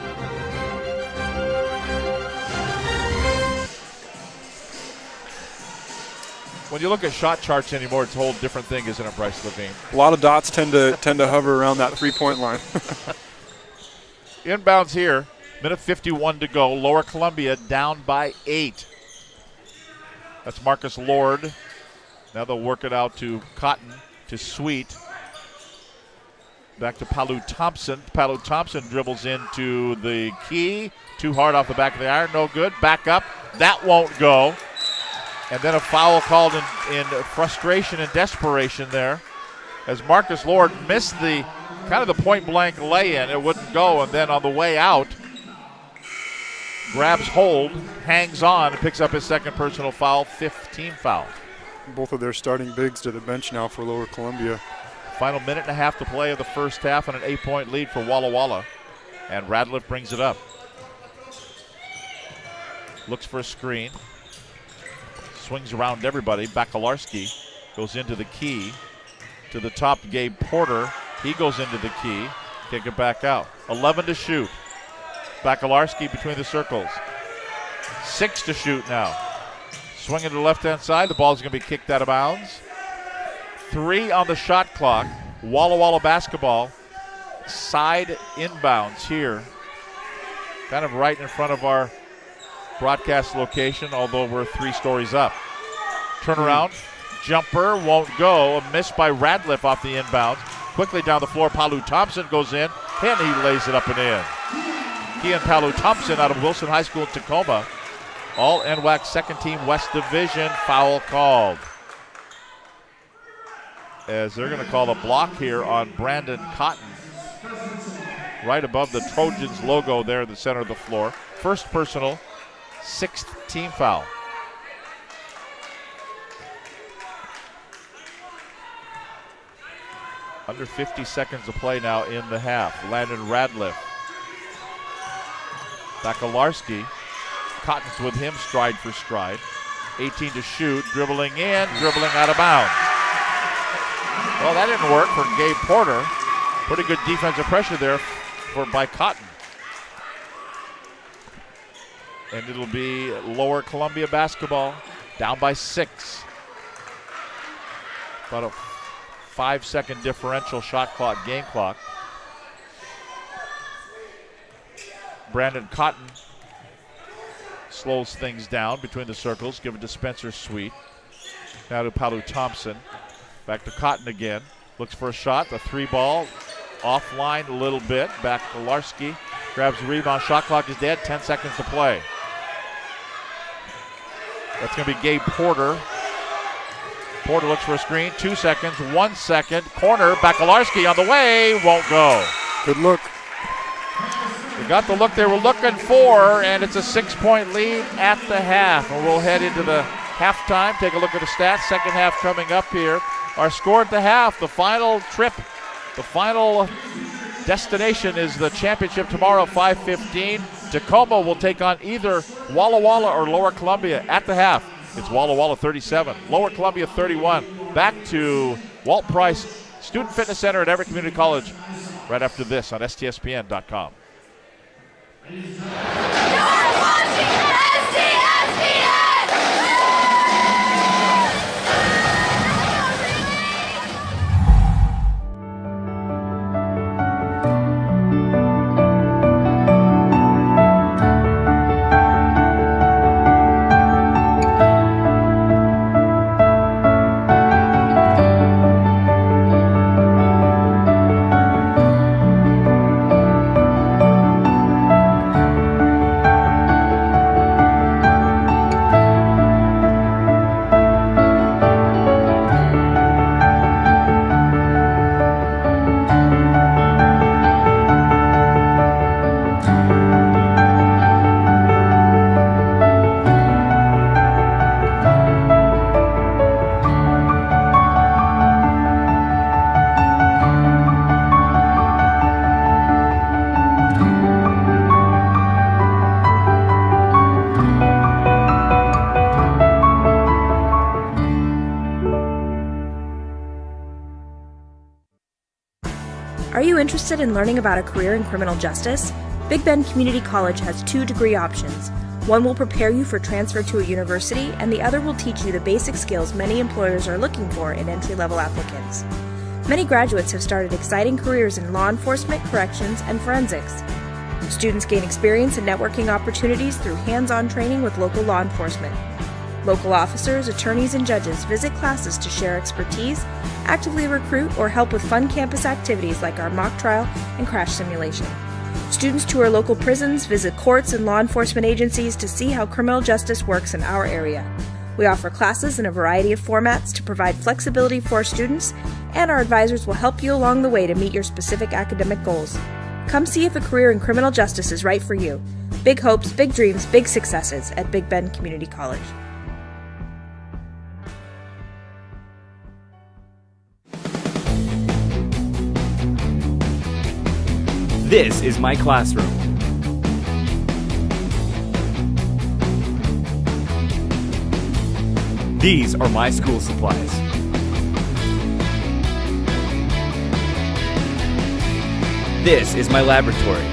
When you look at shot charts anymore, it's a whole different thing, isn't it, Bryce Levine? A lot of dots tend to hover around that 3-point line. Inbounds here, 1:51 to go. Lower Columbia down by 8. That's Marcus Lord. Now they'll work it out to Cotton, to Sweet. Back to Palu Thompson. Palu Thompson dribbles into the key. Too hard off the back of the iron, no good. Back up, that won't go. And then a foul called in frustration and desperation there as Marcus Lord missed the kind of the point-blank lay-in. It wouldn't go, and then on the way out, grabs hold, hangs on, and picks up his second personal foul, 5th team foul. Both of their starting bigs to the bench now for Lower Columbia. Final minute and a half to play of the first half and an 8-point lead for Walla Walla. And Radliff brings it up. Looks for a screen. Swings around everybody. Bakalarski goes into the key. To the top, Gabe Porter. He goes into the key. Kick it back out. 11 to shoot. Bakalarski between the circles. 6 to shoot now. Swinging to the left-hand side. The ball's going to be kicked out of bounds. 3 on the shot clock. Walla Walla basketball. Side inbounds here. Kind of right in front of our broadcast location, although we're 3 stories up. Turnaround. Jumper won't go. A miss by Radliff off the inbound. Quickly down the floor, Palu Thompson goes in, and he lays it up and in. He and Palu Thompson out of Wilson High School in Tacoma. All NWAC second team West Division. Foul called. As they're going to call a block here on Brandon Cotton. Right above the Trojans logo there in the center of the floor. First personal, 6th team foul. Under 50 seconds to play now in the half. Landon Radliff. Bakalarski. Cotton's with him stride for stride. 18 to shoot. Dribbling in. Dribbling out of bounds. Well, that didn't work for Gabe Porter. Pretty good defensive pressure there by Cotton. And it'll be Lower Columbia basketball. Down by 6. About a 5-second differential shot clock, game clock. Brandon Cotton slows things down between the circles. Give it to Spencer Sweet. Now to Palu Thompson. Back to Cotton again. Looks for a shot. The 3-ball offline a little bit. Back to Larski. Grabs the rebound. Shot clock is dead. 10 seconds to play. That's going to be Gabe Porter. Porter looks for a screen. 2 seconds. 1 second. Corner. Bakalarski on the way. Won't go. Good look. They got the look they were looking for, and it's a 6-point lead at the half. And we'll head into the halftime. Take a look at the stats. Second half coming up here. Our score at the half. The final trip, the final destination is the championship tomorrow, 5:15. Tacoma will take on either Walla Walla or Lower Columbia at the half. It's Walla Walla 37, Lower Columbia 31. Back to Walt Price Student Fitness Center at Everett Community College right after this on STSPN.com. Are you interested in learning about a career in criminal justice? Big Bend Community College has 2 degree options. One will prepare you for transfer to a university, and the other will teach you the basic skills many employers are looking for in entry-level applicants. Many graduates have started exciting careers in law enforcement, corrections, and forensics. Students gain experience and networking opportunities through hands-on training with local law enforcement. Local officers, attorneys, and judges visit classes to share expertise, actively recruit, or help with fun campus activities like our mock trial and crash simulation. Students tour local prisons, visit courts and law enforcement agencies to see how criminal justice works in our area. We offer classes in a variety of formats to provide flexibility for our students, and our advisors will help you along the way to meet your specific academic goals. Come see if a career in criminal justice is right for you. Big hopes, big dreams, big successes at Big Bend Community College. This is my classroom. These are my school supplies. This is my laboratory.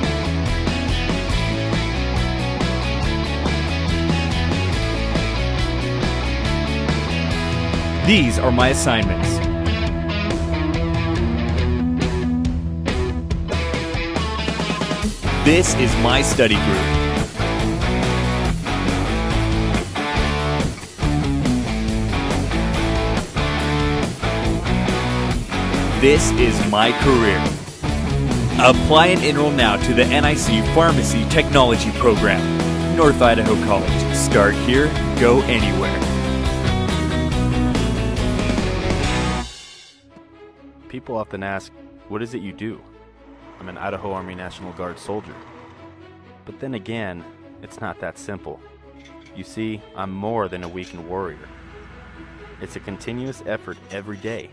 These are my assignments. This is my study group. This is my career. Apply and enroll now to the NIC Pharmacy Technology Program. North Idaho College. Start here, go anywhere. People often ask, what is it you do? I'm an Idaho Army National Guard soldier. But then again, it's not that simple. You see, I'm more than a weekend warrior. It's a continuous effort every day.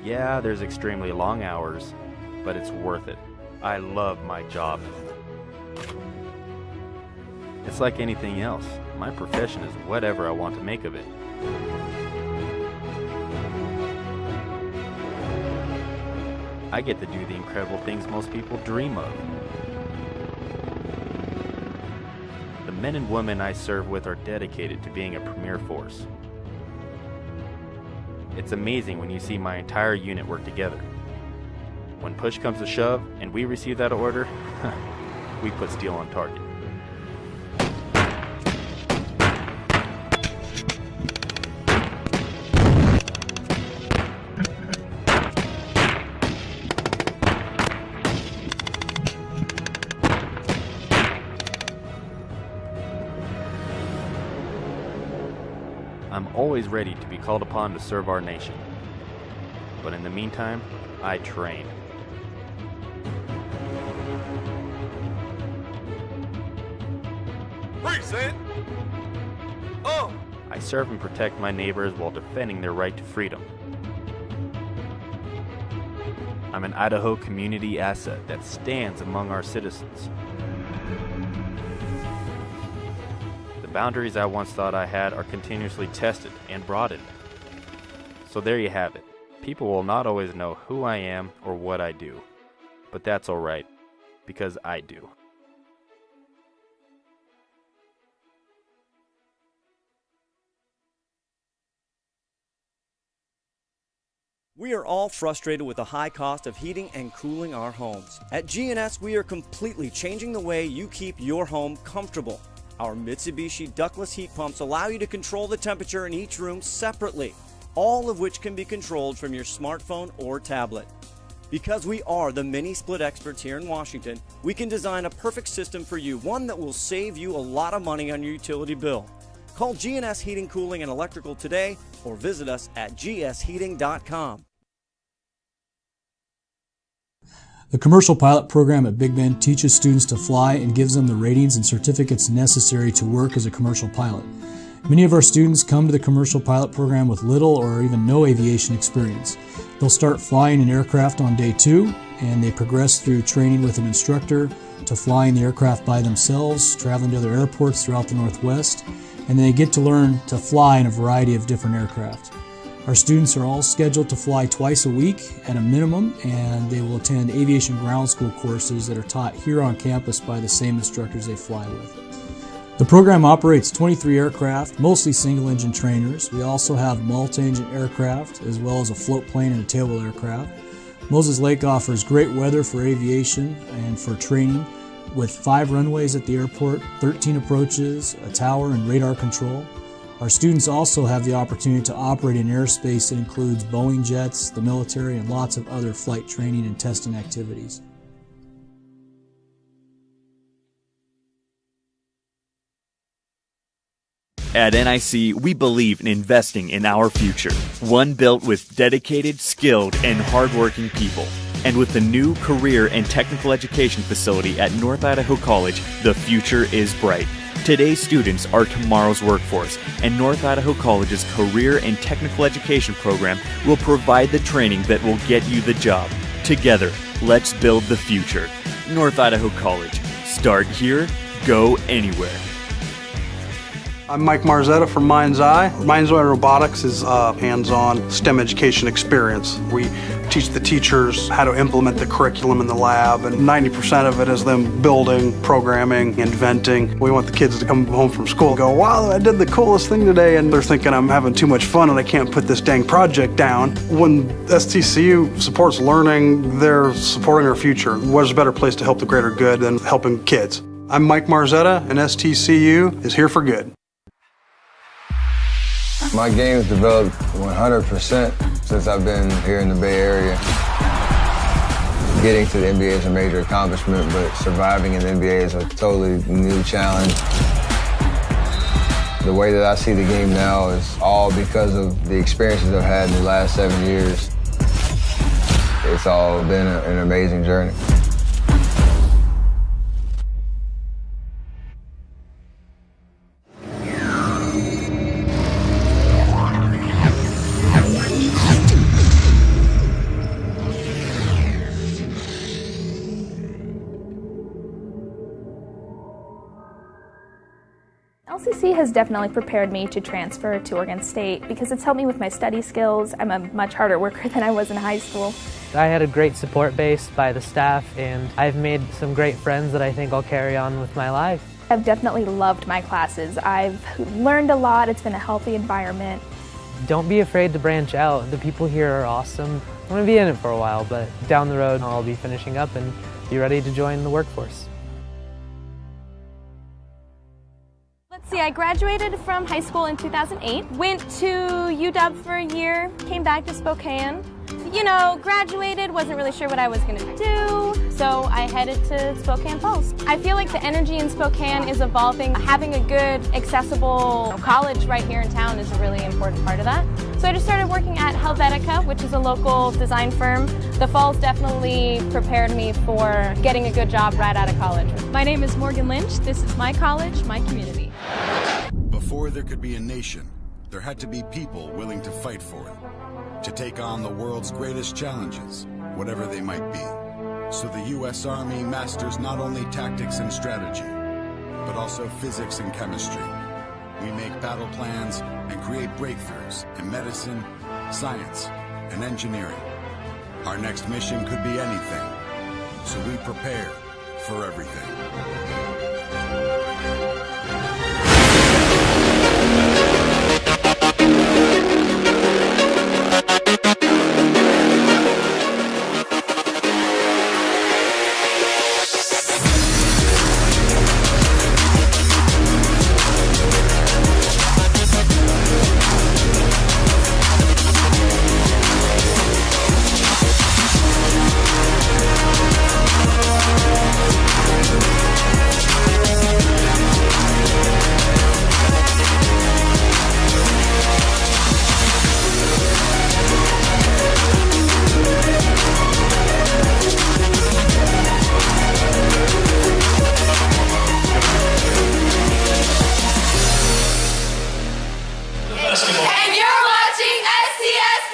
Yeah, there's extremely long hours, but it's worth it. I love my job. It's like anything else. My profession is whatever I want to make of it. I get to do the incredible things most people dream of. The men and women I serve with are dedicated to being a premier force. It's amazing when you see my entire unit work together. When push comes to shove and we receive that order, we put steel on target. I'm always ready to be called upon to serve our nation. But in the meantime, I train. Present! Oh! I serve and protect my neighbors while defending their right to freedom. I'm an Idaho community asset that stands among our citizens. The boundaries I once thought I had are continuously tested and broadened. So there you have it. People will not always know who I am or what I do. But that's alright, because I do. We are all frustrated with the high cost of heating and cooling our homes. At GNS, we are completely changing the way you keep your home comfortable. Our Mitsubishi ductless heat pumps allow you to control the temperature in each room separately, all of which can be controlled from your smartphone or tablet. Because we are the mini split experts here in Washington, we can design a perfect system for you, one that will save you a lot of money on your utility bill. Call GNS Heating, Cooling, and Electrical today or visit us at gsheating.com. The commercial pilot program at Big Bend teaches students to fly and gives them the ratings and certificates necessary to work as a commercial pilot. Many of our students come to the commercial pilot program with little or even no aviation experience. They'll start flying an aircraft on day 2, and they progress through training with an instructor to flying the aircraft by themselves, traveling to other airports throughout the Northwest, and they get to learn to fly in a variety of different aircraft. Our students are all scheduled to fly twice a week at a minimum, and they will attend aviation ground school courses that are taught here on campus by the same instructors they fly with. The program operates 23 aircraft, mostly single-engine trainers. We also have multi-engine aircraft, as well as a float plane and a tailwheel aircraft. Moses Lake offers great weather for aviation and for training, with 5 runways at the airport, 13 approaches, a tower, and radar control. Our students also have the opportunity to operate in airspace that includes Boeing jets, the military, and lots of other flight training and testing activities. At NIC, we believe in investing in our future, one built with dedicated, skilled, and hardworking people. And with the new career and technical education facility at North Idaho College, the future is bright. Today's students are tomorrow's workforce, and North Idaho College's career and technical education program will provide the training that will get you the job. Together, let's build the future. North Idaho College. Start here, go anywhere. I'm Mike Marzetta from Mind's Eye. Mind's Eye Robotics is a hands-on STEM education experience. We teach the teachers how to implement the curriculum in the lab, and 90% of it is them building, programming, inventing. We want the kids to come home from school and go, wow, I did the coolest thing today, and they're thinking I'm having too much fun and I can't put this dang project down. When STCU supports learning, they're supporting our future. What's a better place to help the greater good than helping kids? I'm Mike Marzetta, and STCU is here for good. My game's developed 100% since I've been here in the Bay Area. Getting to the NBA is a major accomplishment, but surviving in the NBA is a totally new challenge. The way that I see the game now is all because of the experiences I've had in the last 7 years. It's all been an amazing journey. LCC has definitely prepared me to transfer to Oregon State because it's helped me with my study skills. I'm a much harder worker than I was in high school. I had a great support base by the staff, and I've made some great friends that I think I'll carry on with my life. I've definitely loved my classes. I've learned a lot. It's been a healthy environment. Don't be afraid to branch out. The people here are awesome. I'm going to be in it for a while, but down the road I'll be finishing up and be ready to join the workforce. Let's see, I graduated from high school in 2008, went to UW for a year, came back to Spokane. You know, graduated, wasn't really sure what I was going to do, so I headed to Spokane Falls. I feel like the energy in Spokane is evolving. Having a good, accessible college right here in town is a really important part of that. So I just started working at Helvetica, which is a local design firm. The Falls definitely prepared me for getting a good job right out of college. My name is Morgan Lynch. This is my college, my community. Before there could be a nation, there had to be people willing to fight for it, to take on the world's greatest challenges, whatever they might be. So the U.S. Army masters not only tactics and strategy, but also physics and chemistry. We make battle plans and create breakthroughs in medicine, science, and engineering. Our next mission could be anything, so we prepare for everything. And you're watching STSPN.com!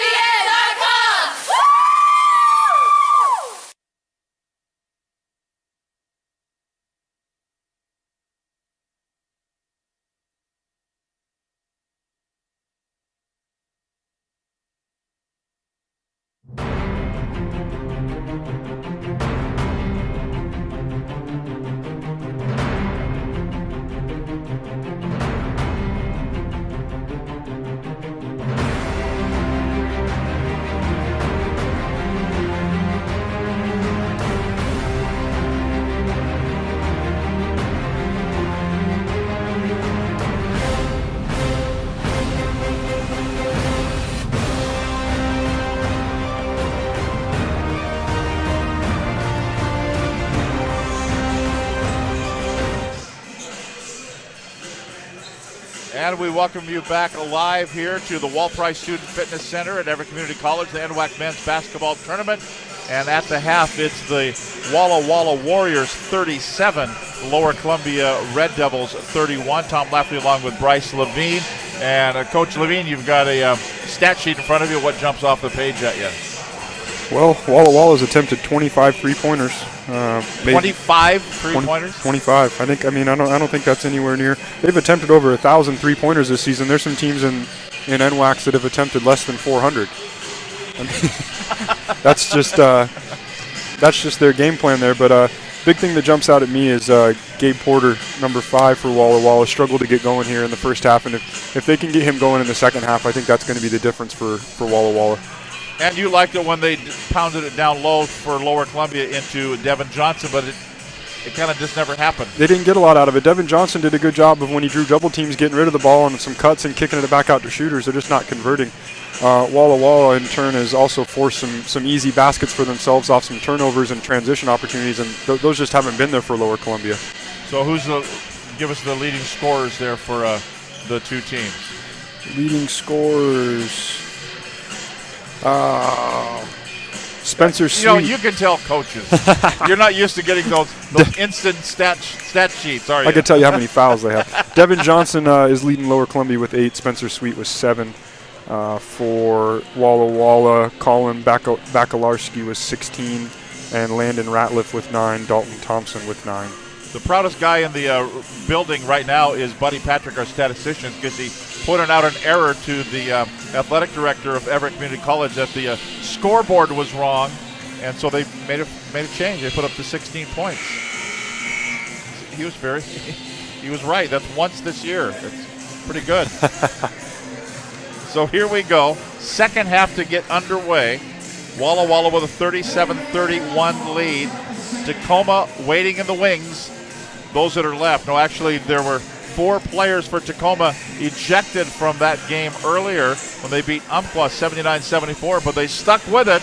And we welcome you back live here to the Wall Price Student Fitness Center at Everett Community College, the NWAC Men's Basketball Tournament. And at the half, it's the Walla Walla Warriors 37, Lower Columbia Red Devils 31. Tom Lafferty along with Bryce Levine. And Coach Levine, you've got a stat sheet in front of you. What jumps off the page at you? Well, Walla Walla's attempted 25 three-pointers. 25 three-pointers? 25. I don't think that's anywhere near. They've attempted over 1,000 three-pointers this season. There's some teams in NWACs that have attempted less than 400. I mean, that's just their game plan there. But big thing that jumps out at me is Gabe Porter, number 5 for Walla Walla, struggled to get going here in the first half. And if they can get him going in the second half, I think that's going to be the difference for Walla Walla. And you liked it when they pounded it down low for Lower Columbia into Devin Johnson, but it kind of just never happened. They didn't get a lot out of it. Devin Johnson did a good job of when he drew double teams, getting rid of the ball and some cuts and kicking it back out to shooters. They're just not converting. Walla Walla, in turn, has also forced some easy baskets for themselves off some turnovers and transition opportunities, and those just haven't been there for Lower Columbia. So give us the leading scorers there for the two teams. Leading scorers. Spencer Sweet. You can tell coaches. You're not used to getting those instant stat sheets, are you? I can tell you how many fouls they have. Devin Johnson is leading Lower Columbia with 8. Spencer Sweet with 7. For Walla Walla, Colin Bakalarski was 16, and Landon Ratliff with 9, Dalton Thompson with 9. The proudest guy in the building right now is Buddy Patrick, our statistician, because he pointed out an error to the athletic director of Everett Community College that the scoreboard was wrong, and so they made a change. They put up to 16 points. He was right. That's once this year. It's pretty good. So here we go. Second half to get underway. Walla Walla with a 37-31 lead. Tacoma waiting in the wings. Those that are left. No, actually, there were 4 players for Tacoma ejected from that game earlier when they beat Umpqua 79-74, but they stuck with it,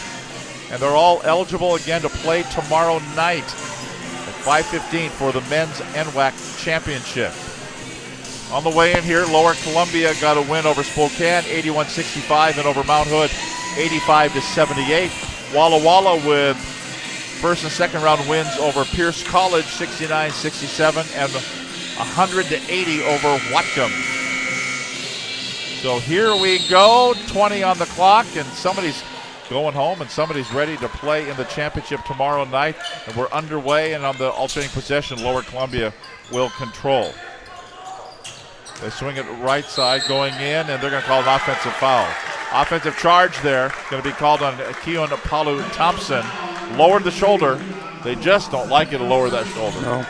and they're all eligible again to play tomorrow night at 5:15 for the men's NWAC championship. On the way in here, Lower Columbia got a win over Spokane, 81-65, and over Mount Hood, 85-78. Walla Walla with first and second round wins over Pierce College, 69-67, and 100-80 over Whatcom. So here we go, 20 on the clock, and somebody's going home and somebody's ready to play in the championship tomorrow night. And we're underway, and on the alternating possession, Lower Columbia will control. They swing it right side, going in, and they're going to call an offensive foul. Offensive charge there, going to be called on Keon Palu Thompson. Lowered the shoulder. They just don't like you to lower that shoulder. No.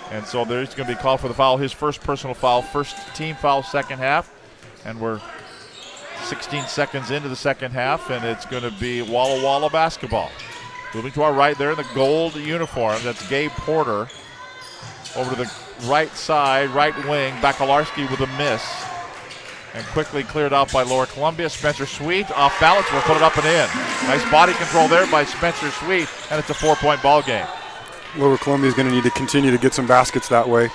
And so there's going to be called for the foul. His first personal foul, first team foul, second half. And we're 16 seconds into the second half, and it's going to be Walla Walla basketball. Moving to our right there in the gold uniform, that's Gabe Porter. Over to the right side, right wing, Bakalarski with a miss. And quickly cleared out by Lower Columbia. Spencer Sweet off balance, will put it up and in. Nice body control there by Spencer Sweet, and it's a 4-point ball game. Lower Columbia is going to need to continue to get some baskets that way.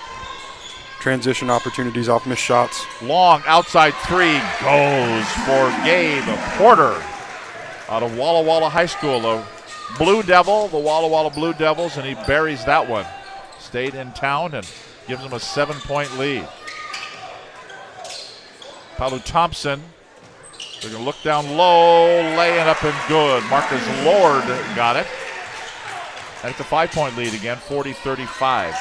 Transition opportunities off missed shots. Long outside three goes for Gabe Porter out of Walla Walla High School. A Blue Devil, the Walla Walla Blue Devils, and he buries that one. Stayed in town and gives them a 7-point lead. Palu Thompson, they're going to look down low, laying up and good. Marcus Lord got it. And it's a 5-point lead again, 40-35.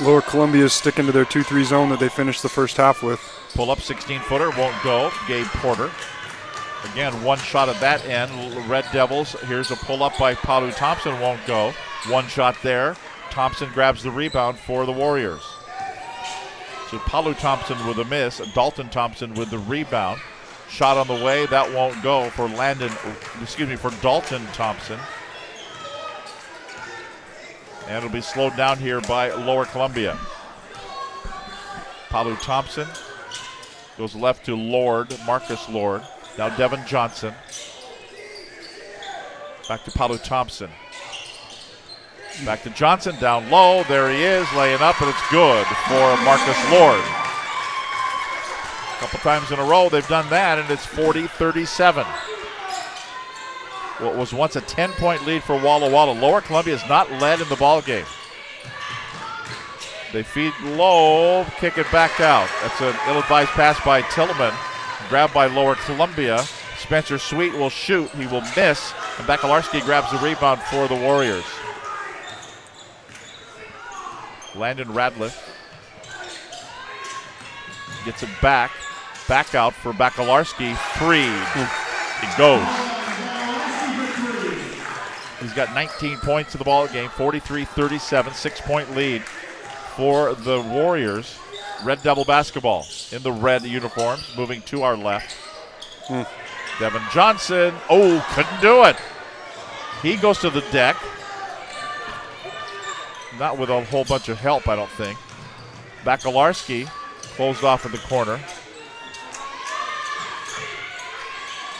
Lower Columbia is sticking to their 2-3 zone that they finished the first half with. Pull up 16-footer, won't go. Gabe Porter. Again, one shot at that end. Red Devils, here's a pull up by Palu Thompson, won't go. One shot there. Thompson grabs the rebound for the Warriors. So Palu Thompson with a miss. Dalton Thompson with the rebound. Shot on the way, that won't go for Dalton Thompson. And it'll be slowed down here by Lower Columbia. Palu Thompson goes left to Lord, Marcus Lord. Now Devin Johnson. Back to Palu Thompson. Back to Johnson, down low. There he is, laying up, and it's good for Marcus Lord. A couple times in a row they've done that, and it's 40-37. What was once a 10-point lead for Walla Walla. Lower Columbia has not led in the ball game. They feed low, kick it back out. That's an ill-advised pass by Tillman. Grabbed by Lower Columbia. Spencer Sweet will shoot. He will miss. And Bakalarski grabs the rebound for the Warriors. Landon Radliff gets it back. Back out for Bakalarski. Free. It goes. He's got 19 points in the ball game. 43-37, 6-point lead for the Warriors. Red Devil basketball in the red uniforms. Moving to our left. Devin Johnson. Oh, couldn't do it. He goes to the deck. Not with a whole bunch of help, I don't think. Bakalarski closed off in the corner.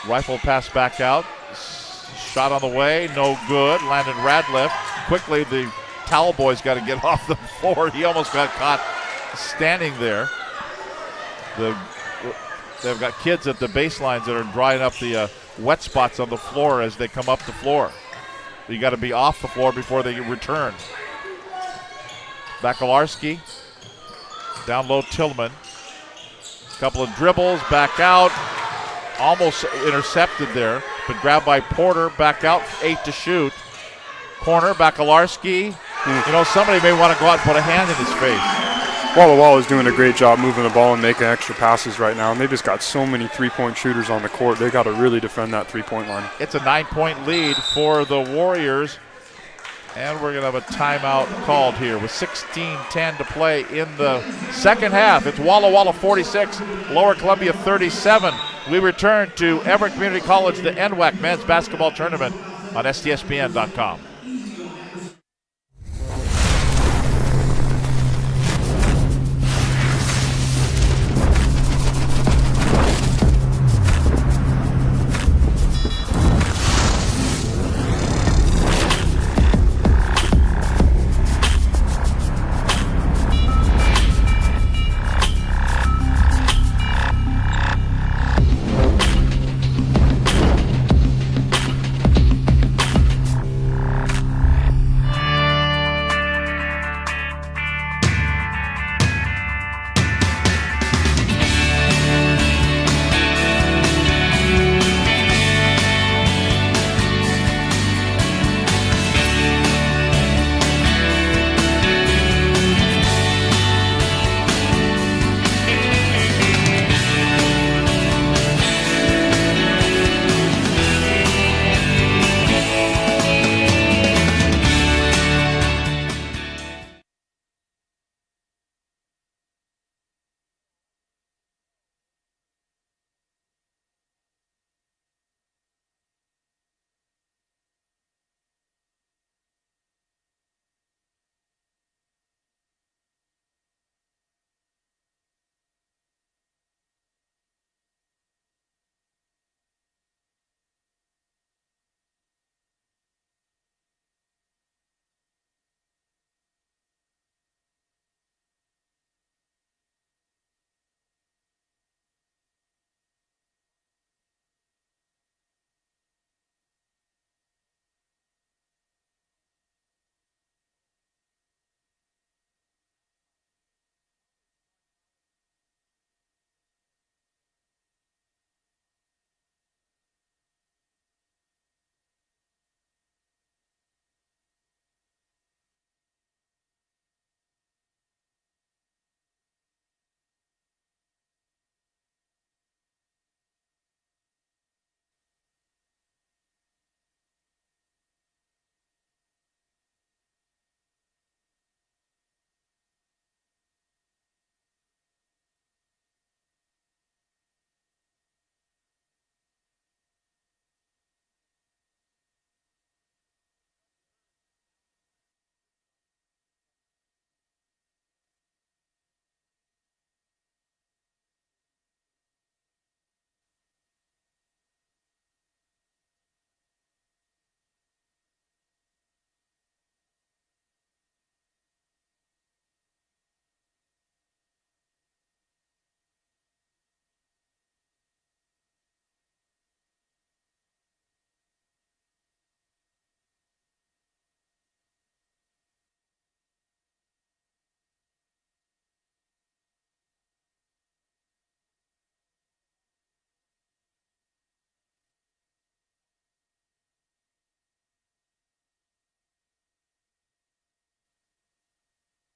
Rifle pass back out. Shot on the way, no good. Landon Radliff. Quickly, the towel boy's got to get off the floor. He almost got caught standing there. They've got kids at the baselines that are drying up the wet spots on the floor as they come up the floor. You got to be off the floor before they return. Bakalarski, down low Tillman. Couple of dribbles, back out. Almost intercepted there, but grabbed by Porter, back out, 8 to shoot. Corner, Bakalarski. You know, somebody may want to go out and put a hand in his face. Walla Walla is doing a great job moving the ball and making extra passes right now, and they've just got so many three-point shooters on the court. They got to really defend that three-point line. It's a 9-point lead for the Warriors. And we're going to have a timeout called here with 16:10 to play in the second half. It's Walla Walla 46, Lower Columbia 37. We return to Everett Community College, the NWAC men's basketball tournament on STSPN.com.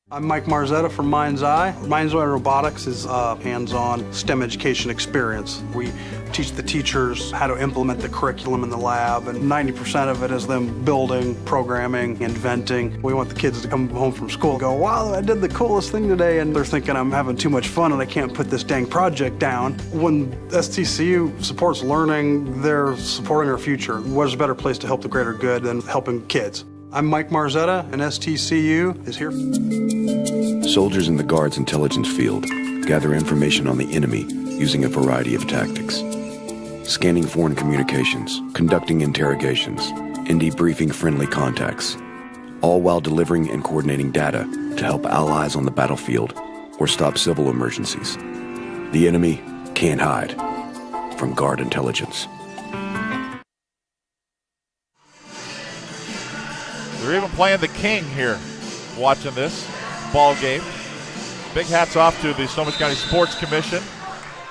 I'm Mike Marzetta from Mind's Eye. Mind's Eye Robotics is a hands-on STEM education experience. We teach the teachers how to implement the curriculum in the lab, and 90% of it is them building, programming, inventing. We want the kids to come home from school and go, wow, I did the coolest thing today, and they're thinking I'm having too much fun and I can't put this dang project down. When STCU supports learning, they're supporting our future. What's a better place to help the greater good than helping kids? I'm Mike Marzetta, and STCU is here. Soldiers in the Guard's intelligence field gather information on the enemy using a variety of tactics. Scanning foreign communications, conducting interrogations, and debriefing friendly contacts, all while delivering and coordinating data to help allies on the battlefield or stop civil emergencies. The enemy can't hide from Guard intelligence. They're even playing the king here, watching this ball game. Big hats off to the Snohomish County Sports Commission.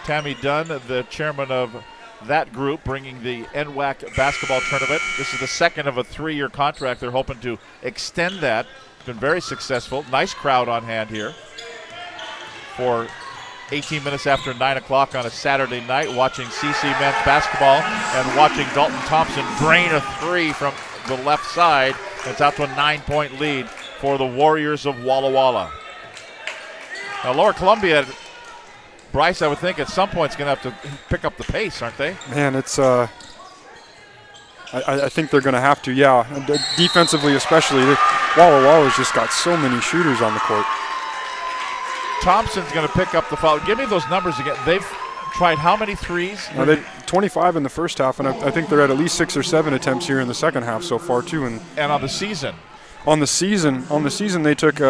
Tammy Dunn, the chairman of that group, bringing the NWAC basketball tournament. This is the second of a 3-year contract. They're hoping to extend that. It's been very successful. Nice crowd on hand here for 18 minutes after 9 o'clock on a Saturday night, watching CC men's basketball and watching Dalton Thompson drain a 3 from the left side. It's out to a 9-point lead for the Warriors of Walla Walla. Now, Lower Columbia, Bryce, I would think at some point is going to have to pick up the pace, aren't they? Man, it's I think they're going to have to, yeah. And defensively especially. Walla Walla's just got so many shooters on the court. Thompson's going to pick up the foul. Give me those numbers again. They've tried how many threes? They 25 in the first half, and I think they're at least 6 or 7 attempts here in the second half so far too. And on the season? On the season, they took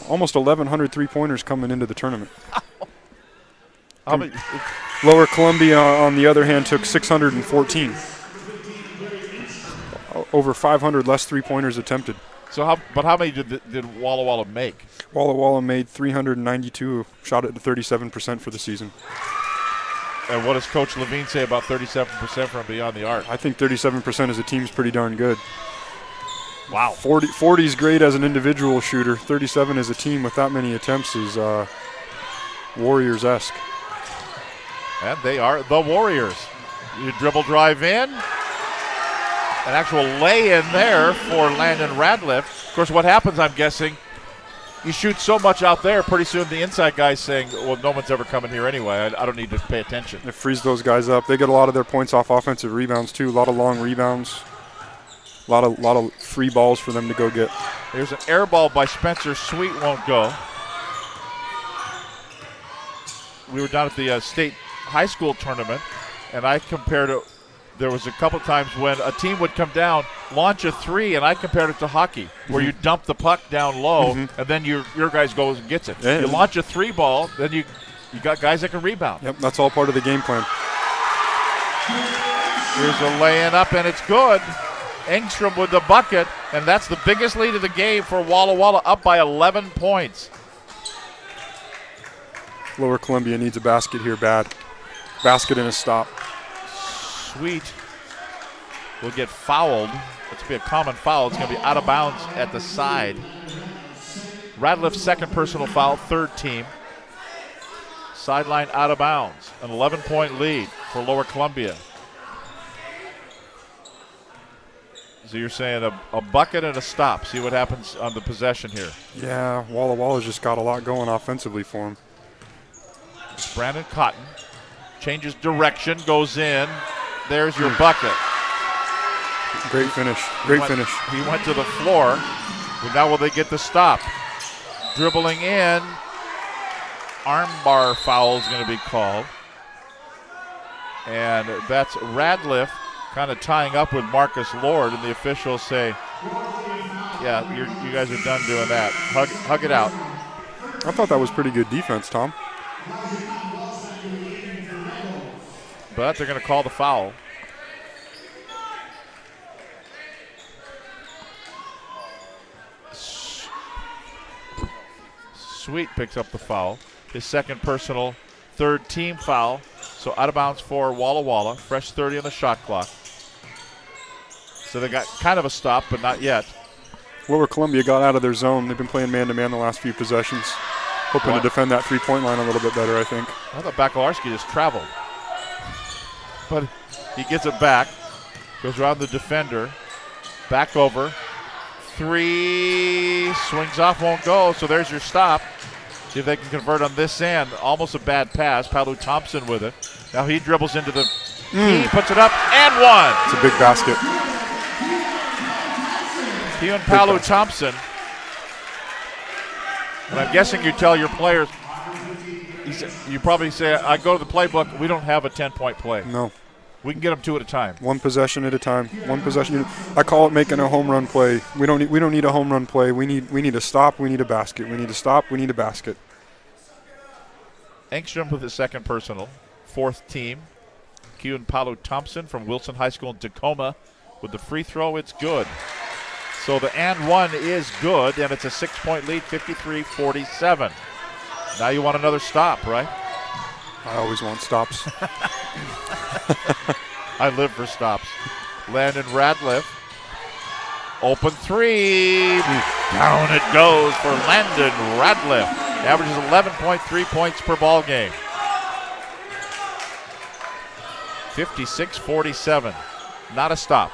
almost 1,100 3-pointers coming into the tournament. How many? Lower Columbia, on the other hand, took 614. Over 500 less 3-pointers attempted. So how many did Walla Walla make? Walla Walla made 392, shot at 37% for the season. And what does Coach Levine say about 37% from beyond the arc? I think 37% as a team is pretty darn good. Wow. 40 is great as an individual shooter. 37 as a team with that many attempts is Warriors-esque. And they are the Warriors. You dribble drive in. An actual lay in there for Landon Radliff. Of course, what happens, I'm guessing, you shoot so much out there, pretty soon the inside guy's saying, well, no one's ever coming here anyway. I don't need to pay attention. It frees those guys up. They get a lot of their points off offensive rebounds, too. A lot of long rebounds. A lot of free balls for them to go get. There's an air ball by Spencer. Sweet won't go. We were down at the state high school tournament, and I compared it. There was a couple times when a team would come down, launch a 3, and I compared it to hockey, where you dump the puck down low, and then your guys goes and gets it. Yeah. You launch a 3 ball, then you got guys that can rebound. Yep, that's all part of the game plan. Here's a lay-in up, and it's good. Engstrom with the bucket, and that's the biggest lead of the game for Walla Walla, up by 11 points. Lower Columbia needs a basket here bad. Basket and a stop. Sweet will get fouled. It's going to be a common foul. It's going to be out of bounds at the side. Radliff's second personal foul, third team. Sideline out of bounds. An 11-point lead for Lower Columbia. So you're saying a bucket and a stop. See what happens on the possession here. Yeah, Walla Walla's just got a lot going offensively for him. It's Brandon Cotton. Changes direction, goes in. There's your bucket. Great finish. Great finish. He went to the floor. But now will they get the stop? Dribbling in. Armbar foul is going to be called. And that's Radliff kind of tying up with Marcus Lord, and the officials say, yeah, you guys are done doing that. Hug it out. I thought that was pretty good defense, Tom. But they're going to call the foul. Sweet picks up the foul. His second personal, third team foul. So out of bounds for Walla Walla. Fresh 30 on the shot clock. So they got kind of a stop, but not yet. Lower Columbia got out of their zone. They've been playing man-to-man the last few possessions. Hoping to defend that three-point line a little bit better, I think. I thought Bakalarski just traveled. But he gets it back. Goes around the defender. Back over. Three. Swings off, won't go. So there's your stop. See if they can convert on this end. Almost a bad pass. Palu Thompson with it. Now he dribbles into the key, puts it up, and one. It's a big basket. Keon Palu Thompson. And I'm guessing you tell your players, you probably say, I go to the playbook, we don't have a 10-point play. No. We can get them 2 at a time. One possession at a time. One possession. I call it making a home run play. We don't need a home run play. We need a stop. We need a basket. We need a stop. We need a basket. Engstrom with his second personal. Fourth team. Keon Palu Thompson from Wilson High School in Tacoma with the free throw. It's good. So the and one is good, and it's a 6-point lead, 53-47. Now you want another stop, right? I always want stops. I live for stops. Landon Radliff. Open three. Down it goes for Landon Radliff. Averages 11.3 points per ball game. 56-47. Not a stop.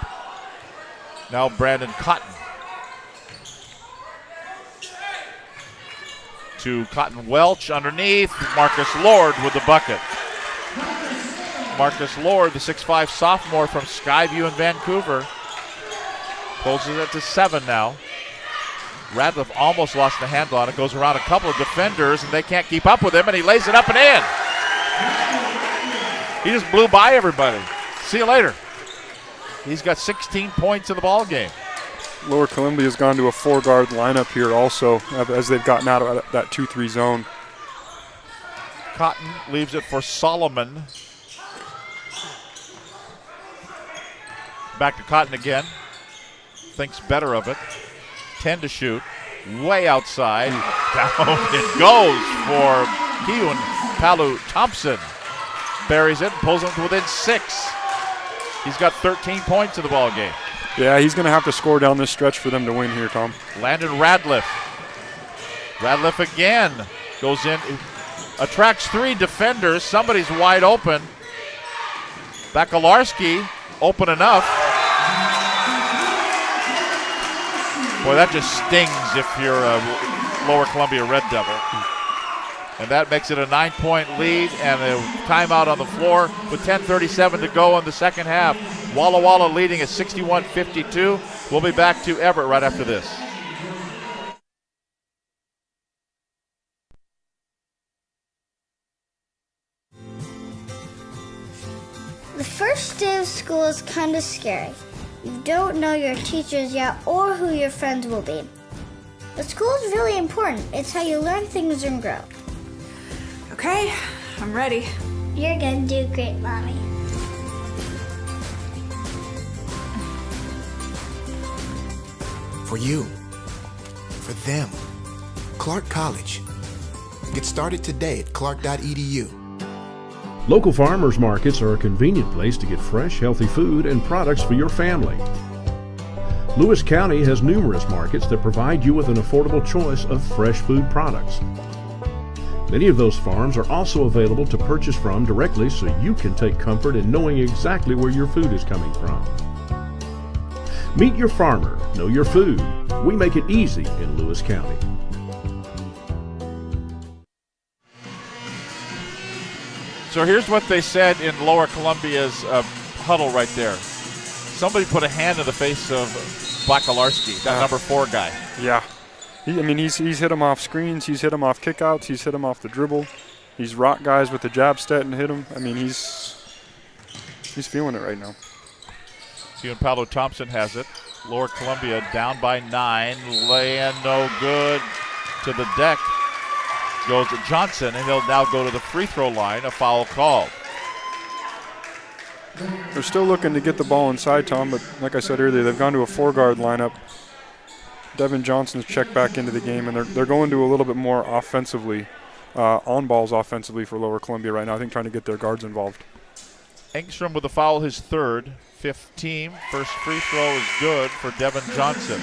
Now Brandon Cotton. To Cotton Welch underneath. Marcus Lord with the bucket. Marcus Lord, the 6'5 sophomore from Skyview in Vancouver. Closes it to 7 now. Radliff almost lost the handle on it. Goes around a couple of defenders, and they can't keep up with him, and he lays it up and in. He just blew by everybody. See you later. He's got 16 points in the ball game. Lower Columbia's gone to a 4-guard lineup here also as they've gotten out of that 2-3 zone. Cotton leaves it for Solomon. Back to Cotton again. Thinks better of it. 10 to shoot. Way outside. Down it goes for Keon Palu Thompson. Buries it and pulls him to within 6. He's got 13 points in the ball game. Yeah, he's going to have to score down this stretch for them to win here, Tom. Landon Radliff. Radliff again goes in. Attracts 3 defenders. Somebody's wide open. Bakalarski open enough. Boy, that just stings if you're a Lower Columbia Red Devil. And that makes it a 9-point lead and a timeout on the floor with 10:37 to go in the second half. Walla Walla leading at 61-52. We'll be back to Everett right after this. The first day of school is kind of scary. You don't know your teachers yet or who your friends will be. But school is really important. It's how you learn things and grow. Okay, I'm ready. You're gonna do great, Mommy. For you, for them, Clark College. Get started today at clark.edu. Local farmers markets are a convenient place to get fresh, healthy food and products for your family. Lewis County has numerous markets that provide you with an affordable choice of fresh food products. Many of those farms are also available to purchase from directly so you can take comfort in knowing exactly where your food is coming from. Meet your farmer, know your food. We make it easy in Lewis County. So here's what they said in Lower Columbia's huddle right there. Somebody put a hand in the face of Bakalarski, that number 4 guy. Yeah. He's hit him off screens. He's hit him off kickouts. He's hit him off the dribble. He's rocked guys with the jab step and hit him. I mean, he's feeling it right now. Keon Palu Thompson has it. Lower Columbia down by 9. Lay-in no good. To the deck goes Johnson, and he'll now go to the free throw line. A foul called. They're still looking to get the ball inside, Tom, but like I said earlier, they've gone to a 4-guard lineup. Devin Johnson's checked back into the game, and they're going to a little bit more offensively, on balls offensively for Lower Columbia right now. I think trying to get their guards involved. Engstrom with a foul, his 3rd. fifth team. First free throw is good for Devin Johnson.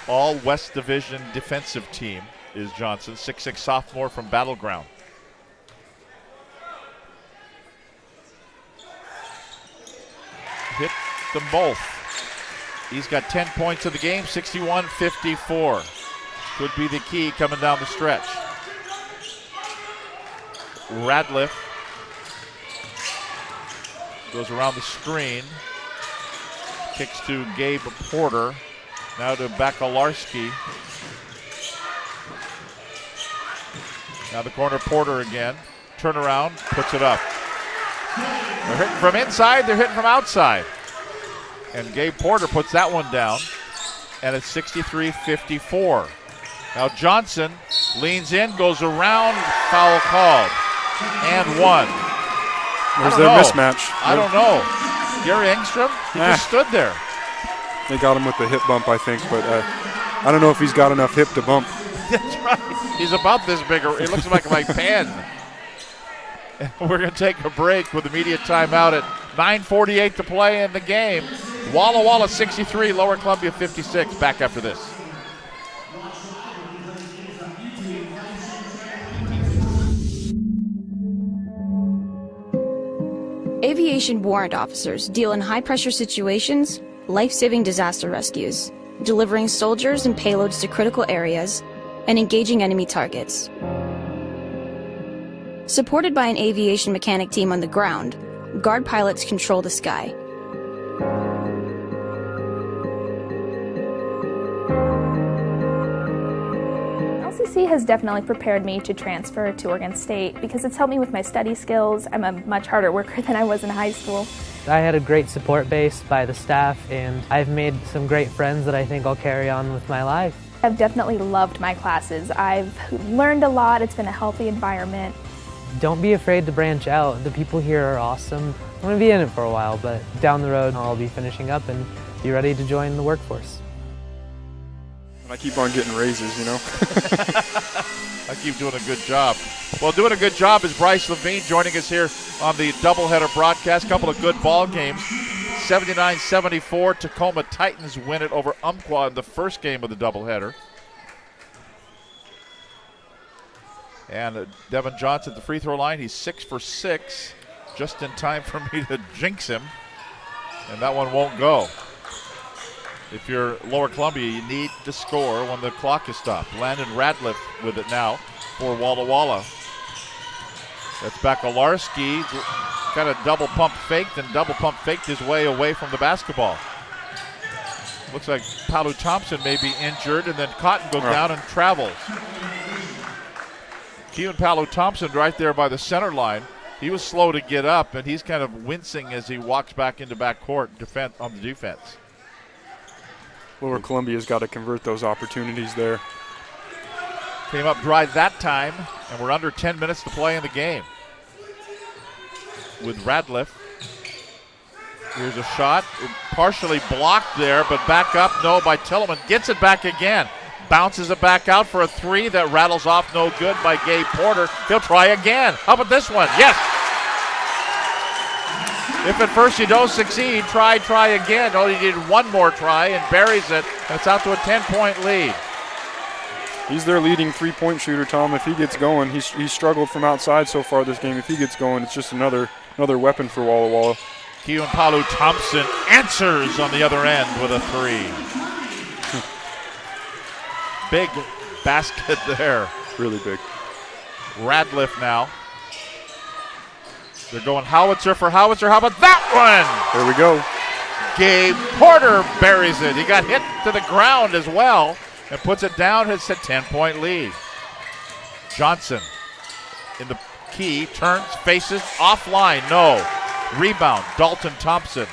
All West Division defensive team is Johnson, 6'6" sophomore from Battleground. Hit them both. He's got 10 points in the game, 61-54. Could be the key coming down the stretch. Radliff goes around the screen. Kicks to Gabe Porter. Now to Bakalarski. Now the corner, Porter again. Turnaround, puts it up. They're hitting from inside, they're hitting from outside. And Gabe Porter puts that one down. And it's 63-54. Now Johnson leans in, goes around, foul called. And one. There's their mismatch. I don't know. Gary Engstrom, he just stood there. They got him with the hip bump, I think, but I don't know if he's got enough hip to bump. That's right. He's about this big. It looks like my pen. We're going to take a break with immediate timeout at 9:48 to play in the game. Walla Walla 63, Lower Columbia 56. Back after this. Aviation warrant officers deal in high-pressure situations, life-saving disaster rescues, delivering soldiers and payloads to critical areas, and engaging enemy targets. Supported by an aviation mechanic team on the ground, guard pilots control the sky. LCC has definitely prepared me to transfer to Oregon State because it's helped me with my study skills. I'm a much harder worker than I was in high school. I had a great support base by the staff, and I've made some great friends that I think I'll carry on with my life. I've definitely loved my classes. I've learned a lot. It's been a healthy environment. Don't be afraid to branch out. The people here are awesome. I'm going to be in it for a while, but down the road I'll be finishing up and be ready to join the workforce. I keep on getting raises, you know. I keep doing a good job. Well, doing a good job is Bryce Levine joining us here on the doubleheader broadcast. Couple of good ball games. 79-74, Tacoma Titans win it over Umpqua in the first game of the doubleheader. And Devin Johnson at the free throw line. He's 6 for 6, just in time for me to jinx him. And that one won't go. If you're Lower Columbia, you need to score when the clock is stopped. Landon Radliff with it now for Walla Walla. That's Bakalarski. Got a double pump faked and double pump faked his way away from the basketball. Looks like Palu Thompson may be injured, and then Cotton goes down and travels. Keelan Palu Thompson right there by the center line. He was slow to get up, and he's kind of wincing as he walks back into backcourt on the defense. Lower Columbia's got to convert those opportunities there. Came up dry that time, and we're under 10 minutes to play in the game. With Radliff. Here's a shot, partially blocked there, but back up, no, by Tillman. Gets it back again. Bounces it back out for a three that rattles off, no good by Gabe Porter. He'll try again. How about this one? Yes! If at first you don't succeed, try again. Oh, he did one more try and buries it. That's out to a 10-point lead. He's their leading three-point shooter, Tom. If he gets going, he's struggled from outside so far this game. If he gets going, it's just another weapon for Walla Walla. Keelan Palu Thompson answers on the other end with a three. Big basket there. Really big. Radliff now. They're going howitzer for howitzer. How about that one? There we go. Gabe Porter buries it. He got hit to the ground as well and puts it down. It's a 10-point lead. Johnson in the key, turns, faces, offline, no. Rebound, Dalton Thompson.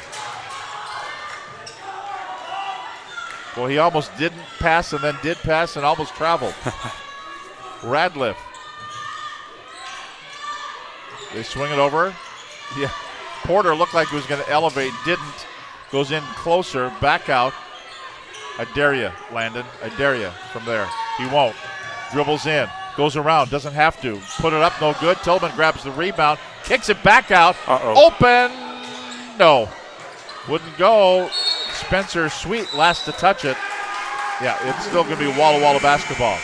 Well, he almost didn't pass and then did pass and almost traveled. Radliff. They swing it over. Yeah. Porter looked like he was going to elevate, didn't. Goes in closer, back out. I dare you, Landon. I dare you from there. He won't. Dribbles in, goes around, doesn't have to. Put it up, no good. Tillman grabs the rebound, kicks it back out. Open No. Wouldn't go. Spencer Sweet last to touch it. Yeah, it's still going to be Walla Walla basketball.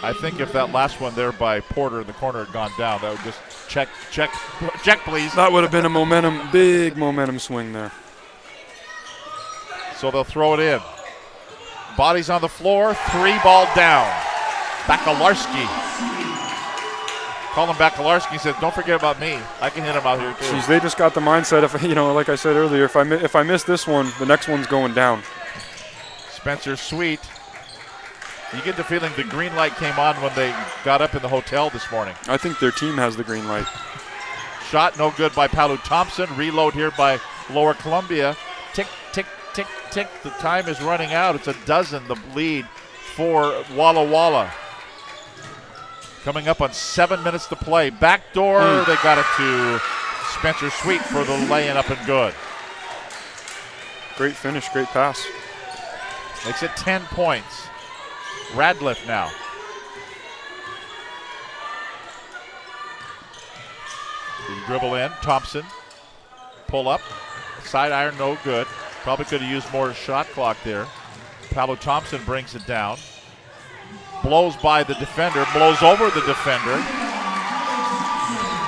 I think if that last one there by Porter in the corner had gone down, that would just check, please. That would have been a big momentum swing there. So they'll throw it in. Bodies on the floor, 3-ball down. Bakalarski. Colin Bakalarski says, don't forget about me. I can hit him out here too. Jeez, they just got the mindset of, like I said earlier, if I miss this one, the next one's going down. Spencer Sweet. You get the feeling the green light came on when they got up in the hotel this morning. I think their team has the green light. Shot no good by Palu Thompson. Reload here by Lower Columbia. Tick, tick, tick, tick. The time is running out. It's a dozen, the lead for Walla Walla. Coming up on 7 minutes to play. Backdoor, they got it to Spencer Sweet for the lay-in up and good. Great finish, great pass. Makes it 10 points. Radliff now. The dribble in, Thompson. Pull up, side iron, no good. Probably could have used more shot clock there. Paolo Thompson brings it down. Blows by the defender, blows over the defender.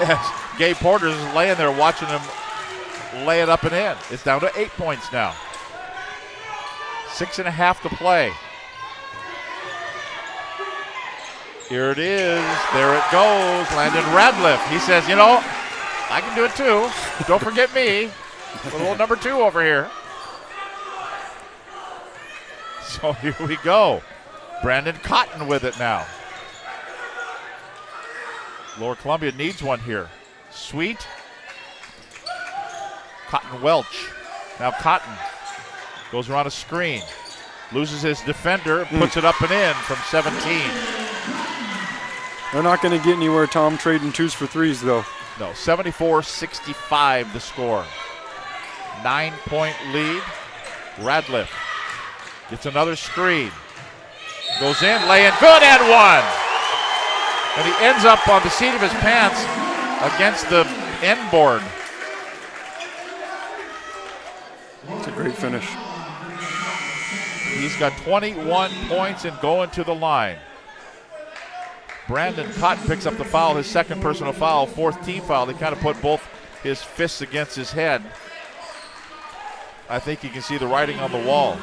Yes, Gabe Porter's laying there watching him lay it up and in. It's down to 8 points now. 6.5 to play. Here it is. There it goes. Landon Radliff. He says, I can do it too. Don't forget me. Little number 2 over here. So here we go. Brandon Cotton with it now. Lower Columbia needs one here. Sweet. Cotton Welch. Now Cotton goes around a screen. Loses his defender. Puts it up and in from 17. They're not going to get anywhere, Tom, trading 2s for 3s, though. No, 74-65 the score. 9-point lead. Radliff gets another screen. Goes in, lay in, good, and one. And he ends up on the seat of his pants against the end board. It's a great finish. He's got 21 points and going to the line. Brandon Cotton picks up the foul, his second personal foul, 4th team foul. He kind of put both his fists against his head. I think you can see the writing on the wall.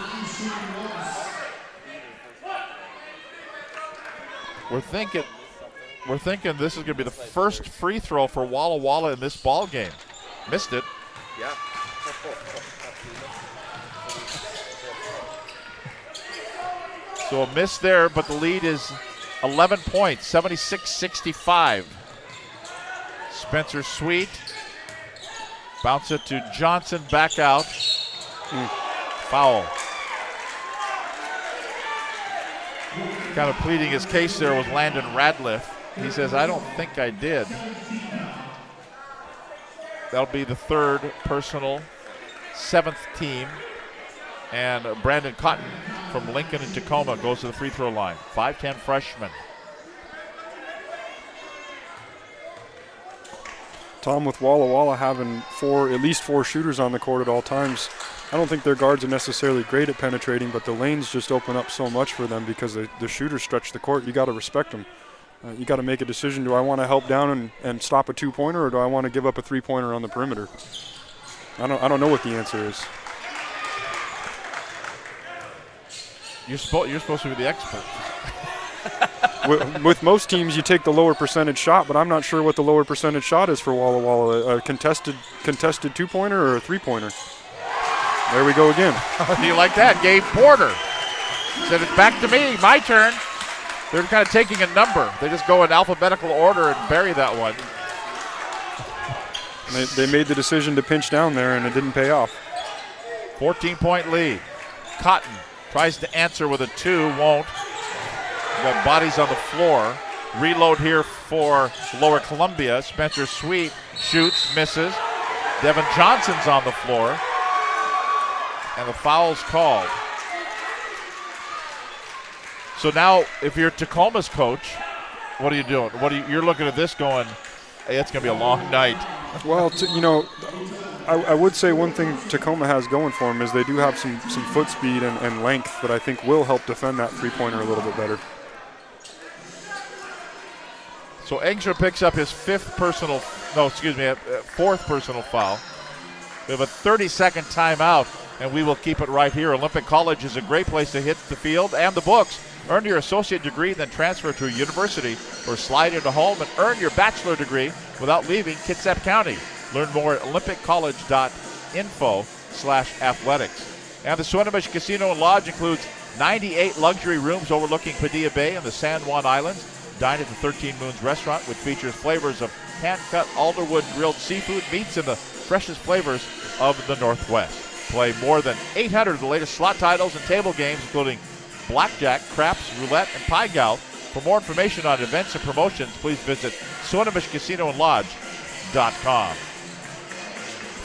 We're thinking this is going to be the first free throw for Walla Walla in this ball game. Missed it. Yeah. So a miss there, but the lead is 11 points, 76-65. Spencer Sweet. Bounce it to Johnson, back out. Foul. Kind of pleading his case there with Landon Radliff. He says, I don't think I did. That'll be the 3rd personal, 7th team. And Brandon Cotton from Lincoln and Tacoma goes to the free throw line. 5'10 freshman. Tom, with Walla Walla having at least four shooters on the court at all times, I don't think their guards are necessarily great at penetrating, but the lanes just open up so much for them because the shooters stretch the court. You got to respect them. You got to make a decision. Do I want to help down and stop a 2-pointer, or do I want to give up a 3-pointer on the perimeter? I don't know what the answer is. You're supposed to be the expert. With most teams, you take the lower percentage shot, but I'm not sure what the lower percentage shot is for Walla Walla. A contested 2-pointer or a 3-pointer? There we go again. Do you like that? Gabe Porter said it's back to me, my turn. They're kind of taking a number. They just go in alphabetical order and bury that one. They made the decision to pinch down there, and it didn't pay off. 14-point lead. Cotton tries to answer with a 2, won't. Got bodies on the floor. Reload here for Lower Columbia. Spencer Sweet shoots, misses. Devin Johnson's on the floor. And the foul's called. So now, if you're Tacoma's coach, what are you doing? You're looking at this going, hey, it's going to be a long night. Well, I would say one thing Tacoma has going for them is they do have some foot speed and length that I think will help defend that three-pointer a little bit better. So Engstra picks up his fourth personal foul. We have a 30-second timeout, and we will keep it right here. Olympic College is a great place to hit the field and the books. Earn your associate degree, then transfer to a university, or slide into home and earn your bachelor degree without leaving Kitsap County. Learn more at olympicccollege.info/athletics. And the Swinomish Casino and Lodge includes 98 luxury rooms overlooking Padilla Bay and the San Juan Islands. Dine at the 13 Moons restaurant, which features flavors of hand-cut alderwood grilled seafood, meats, and the freshest flavors of the Northwest. Play more than 800 of the latest slot titles and table games, including blackjack, craps, roulette, and pie gow. For more information on events and promotions, please visit SwinomishCasinoandLodge.com.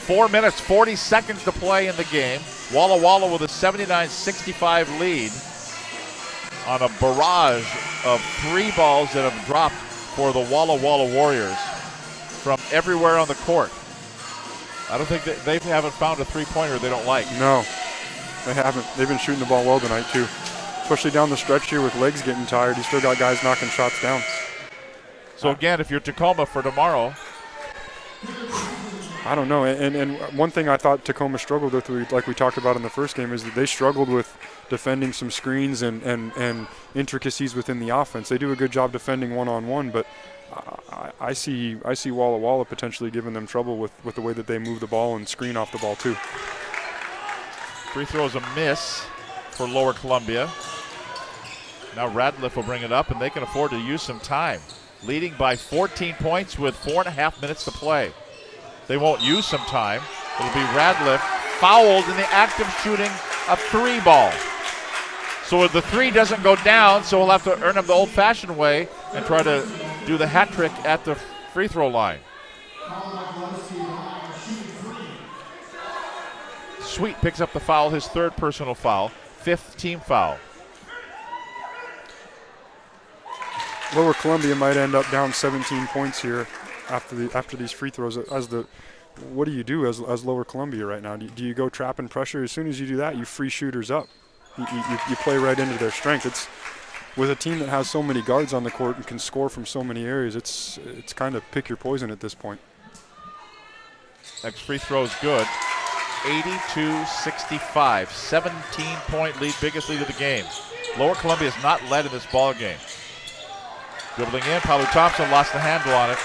4 minutes, 40 seconds to play in the game. Walla Walla with a 79-65 lead on a barrage of 3 balls that have dropped for the Walla Walla Warriors from everywhere on the court. I don't think they haven't found a three-pointer they don't like. No, they haven't. They've been shooting the ball well tonight, too. Especially down the stretch here with legs getting tired. You still got guys knocking shots down. So, again, if you're Tacoma for tomorrow. I don't know. And one thing I thought Tacoma struggled with, like we talked about in the first game, is that they struggled with defending some screens and intricacies within the offense. They do a good job defending one-on-one, but I see Walla Walla potentially giving them trouble with the way that they move the ball and screen off the ball, too. Free throw is a miss for Lower Columbia. Now Radcliffe will bring it up, and they can afford to use some time. Leading by 14 points with 4.5 minutes to play. They won't use some time. It'll be Radcliffe fouled in the act of shooting a 3 ball. So the 3 doesn't go down, so he'll have to earn him the old-fashioned way and try to do the hat trick at the free throw line. Sweet picks up the foul, his 3rd personal foul, 5th team foul. Lower Columbia might end up down 17 points here after these free throws. What do you do as Lower Columbia right now? Do you go trap and pressure? As soon as you do that, you free shooters up. You play right into their strength. It's with a team that has so many guards on the court and can score from so many areas. It's kind of pick your poison at this point. Next free throw is good. 82-65, 17-point lead, biggest lead of the game. Lower Columbia is not led in this ball game. Dribbling in, Palu Thompson lost the handle on it.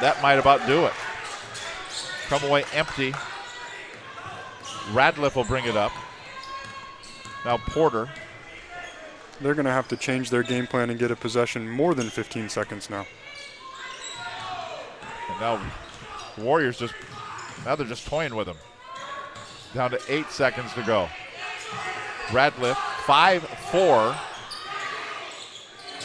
That might about do it. Come away empty. Radcliffe will bring it up. Now Porter. They're going to have to change their game plan and get a possession more than 15 seconds now. And now Warriors they're just toying with him. Down to 8 seconds to go. Radcliffe, 5-4.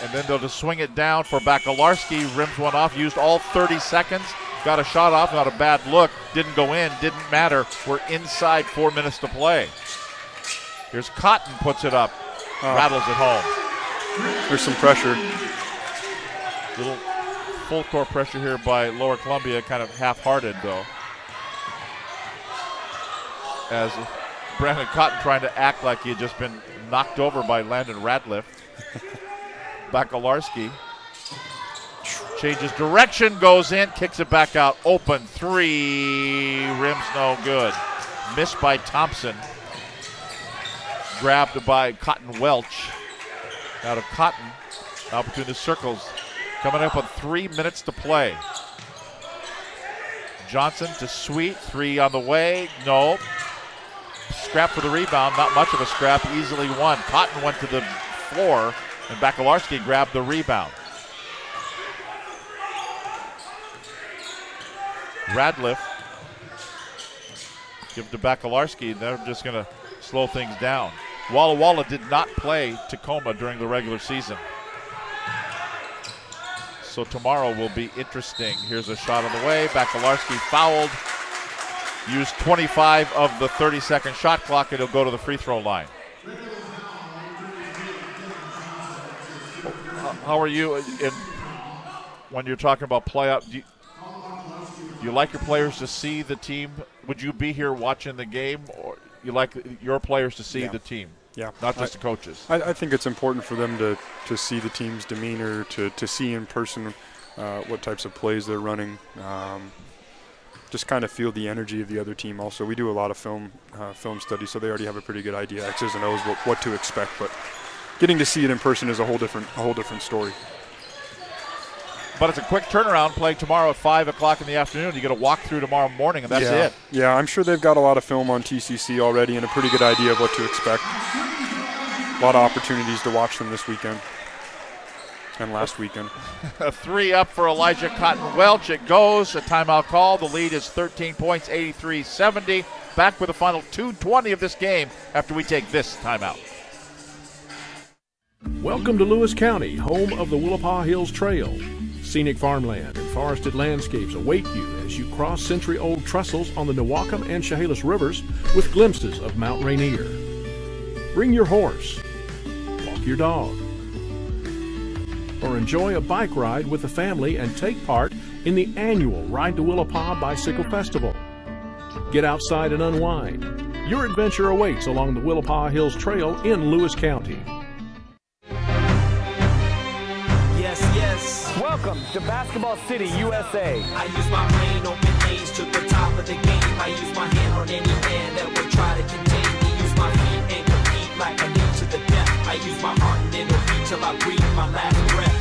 And then they'll just swing it down for Bakalarski. Rims one off, used all 30 seconds. Got a shot off, not a bad look. Didn't go in, didn't matter. We're inside 4 minutes to play. Here's Cotton, puts it up. Rattles it home. There's some pressure. Little full court pressure here by Lower Columbia, kind of half-hearted though. As Brandon Cotton trying to act like he had just been knocked over by Landon Radcliffe. Bakalarski changes direction, goes in, kicks it back out. Open 3, rims no good. Missed by Thompson. Grabbed by Cotton Welch. Out of Cotton, now between the circles. Coming up with 3 minutes to play. Johnson to Sweet, 3 on the way, no. Scrap for the rebound, not much of a scrap, easily won. Cotton went to the floor, and Bakalarski grabbed the rebound. Radcliffe give to Bakalarski. They're just going to slow things down. Walla Walla did not play Tacoma during the regular season. So tomorrow will be interesting. Here's a shot on the way. Bakalarski fouled. Used 25 of the 30-second shot clock, and he'll go to the free throw line. How are you when you're talking about playoff? you like your players to see the team? Would you be here watching the game, or you like your players to see the team? Yeah, not just the coaches. I think it's important for them to see the team's demeanor, to see in person what types of plays they're running. Just kind of feel the energy of the other team. Also, we do a lot of film study, so they already have a pretty good idea, X's and O's, what to expect. But getting to see it in person is a whole different story. But it's a quick turnaround. Playing tomorrow at 5 o'clock in the afternoon. You get a walkthrough tomorrow morning, and that's it. Yeah, I'm sure they've got a lot of film on TCC already and a pretty good idea of what to expect. A lot of opportunities to watch them this weekend and last weekend. A 3 up for Elijah Cotton-Welch. It goes. A timeout call. The lead is 13 points, 83-70. Back with the final 2:20 of this game after we take this timeout. Welcome to Lewis County, home of the Willapa Hills Trail. Scenic farmland and forested landscapes await you as you cross century-old trestles on the Whatcom and Chehalis rivers with glimpses of Mount Rainier. Bring your horse, walk your dog, or enjoy a bike ride with the family and take part in the annual Ride to Willapa Bicycle Festival. Get outside and unwind. Your adventure awaits along the Willapa Hills Trail in Lewis County. Yes. Welcome to Basketball City, USA. I use my brain, open lanes to the top of the game. I use my hand on any man that will try to contain me. Use my feet and compete like I lead to the death. I use my heart and it'll beat till I breathe my last breath.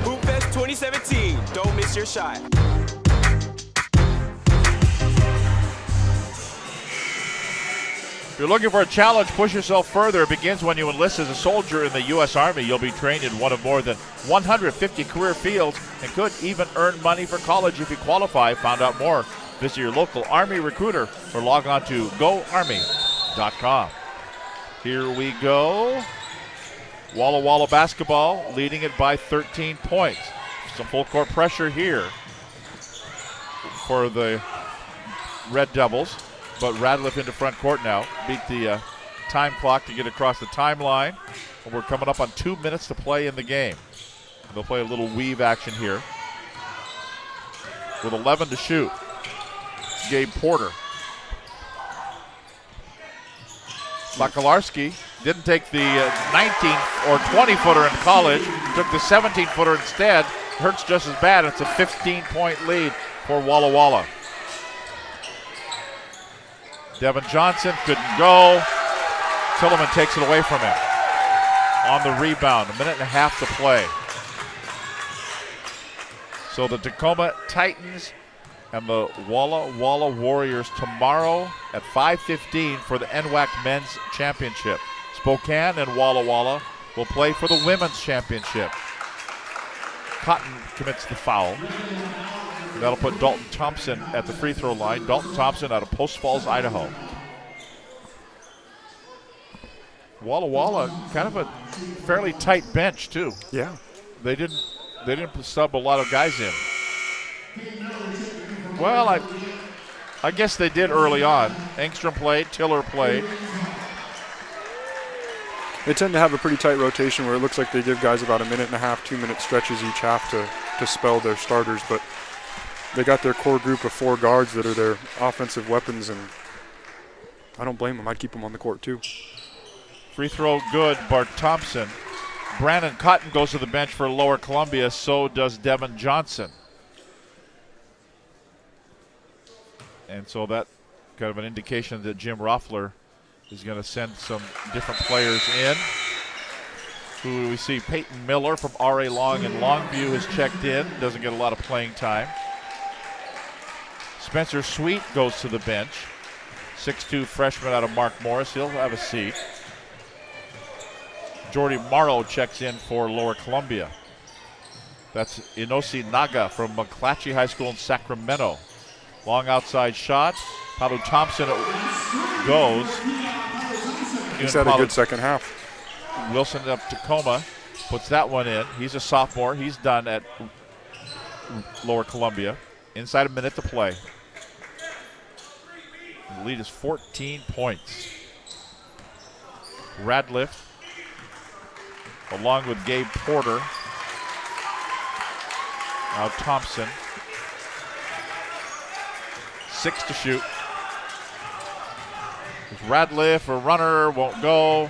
Hoop Fest 2017. Don't miss your shot. If you're looking for a challenge, push yourself further. It begins when you enlist as a soldier in the U.S. Army. You'll be trained in one of more than 150 career fields and could even earn money for college if you qualify. Find out more. Visit your local Army recruiter or log on to goarmy.com. Here we go. Walla Walla basketball leading it by 13 points. Some full court pressure here for the Red Devils. But Radcliffe into front court now. Beat the time clock to get across the timeline. And we're coming up on 2 minutes to play in the game. They'll play a little weave action here. With 11 to shoot. Gabe Porter. Makalarski didn't take the 19 or 20-footer in college. Took the 17-footer instead. Hurts just as bad. It's a 15-point lead for Walla Walla. Devin Johnson couldn't go. Tillman takes it away from him. On the rebound, 1.5 minutes to play. So the Tacoma Titans and the Walla Walla Warriors tomorrow at 5:15 for the NWAC Men's Championship. Spokane and Walla Walla will play for the Women's Championship. Cotton commits the foul. That'll put Dalton Thompson at the free throw line. Dalton Thompson out of Post Falls, Idaho. Walla Walla, kind of a fairly tight bench too. Yeah. They didn't sub a lot of guys in. Well, I guess they did early on. Engstrom played, Tiller played. They tend to have a pretty tight rotation where it looks like they give guys about 1.5 minute, 2 minute stretches each half to spell their starters, but they got their core group of 4 guards that are their offensive weapons, and I don't blame them. I'd keep them on the court too. Free throw good, Bart Thompson. Brandon Cotton goes to the bench for Lower Columbia, so does Devin Johnson. And so that kind of an indication that Jim Roffler is going to send some different players in. Who do we see? Peyton Miller from R.A. Long in Longview has checked in. Doesn't get a lot of playing time. Spencer Sweet goes to the bench. 6'2 freshman out of Mark Morris. He'll have a seat. Jordy Morrow checks in for Lower Columbia. That's Inosi Naga from McClatchy High School in Sacramento. Long outside shot. Palu Thompson goes. He's had a good second half. Wilson of Tacoma puts that one in. He's a sophomore. He's done at Lower Columbia. Inside a minute to play. The lead is 14 points. Radcliffe along with Gabe Porter. Now Thompson. 6 to shoot. Radliff, a runner, won't go.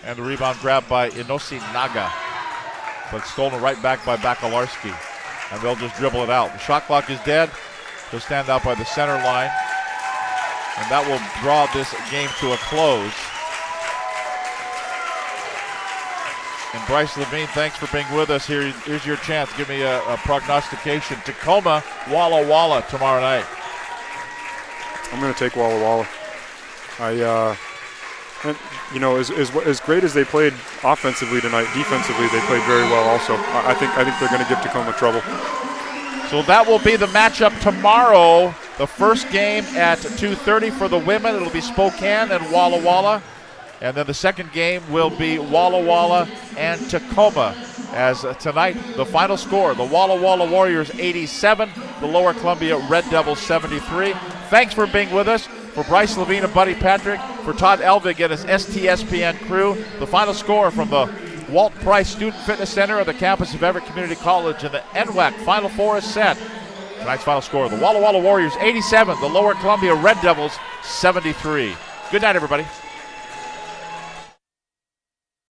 And the rebound grabbed by Inosi Naga. But stolen right back by Bakalarski. And they'll just dribble it out. The shot clock is dead. They'll stand out by the center line. And that will draw this game to a close. And Bryce Levine, thanks for being with us. Here's your chance. Give me a prognostication. Tacoma, Walla Walla tomorrow night. I'm going to take Walla Walla. As great as they played offensively tonight, defensively they played very well also. I think they're going to give Tacoma trouble. So that will be the matchup tomorrow. The first game at 2:30 for the women. It'll be Spokane and Walla Walla. And then the second game will be Walla Walla and Tacoma. As tonight, the final score, the Walla Walla Warriors 87, the Lower Columbia Red Devils 73. Thanks for being with us. For Bryce Levine and Buddy Patrick, for Todd Elvig and his STSPN crew, the final score from the Walt Price Student Fitness Center of the campus of Everett Community College and the NWAC Final Four is set. Tonight's final score, the Walla Walla Warriors 87, the Lower Columbia Red Devils 73. Good night, everybody.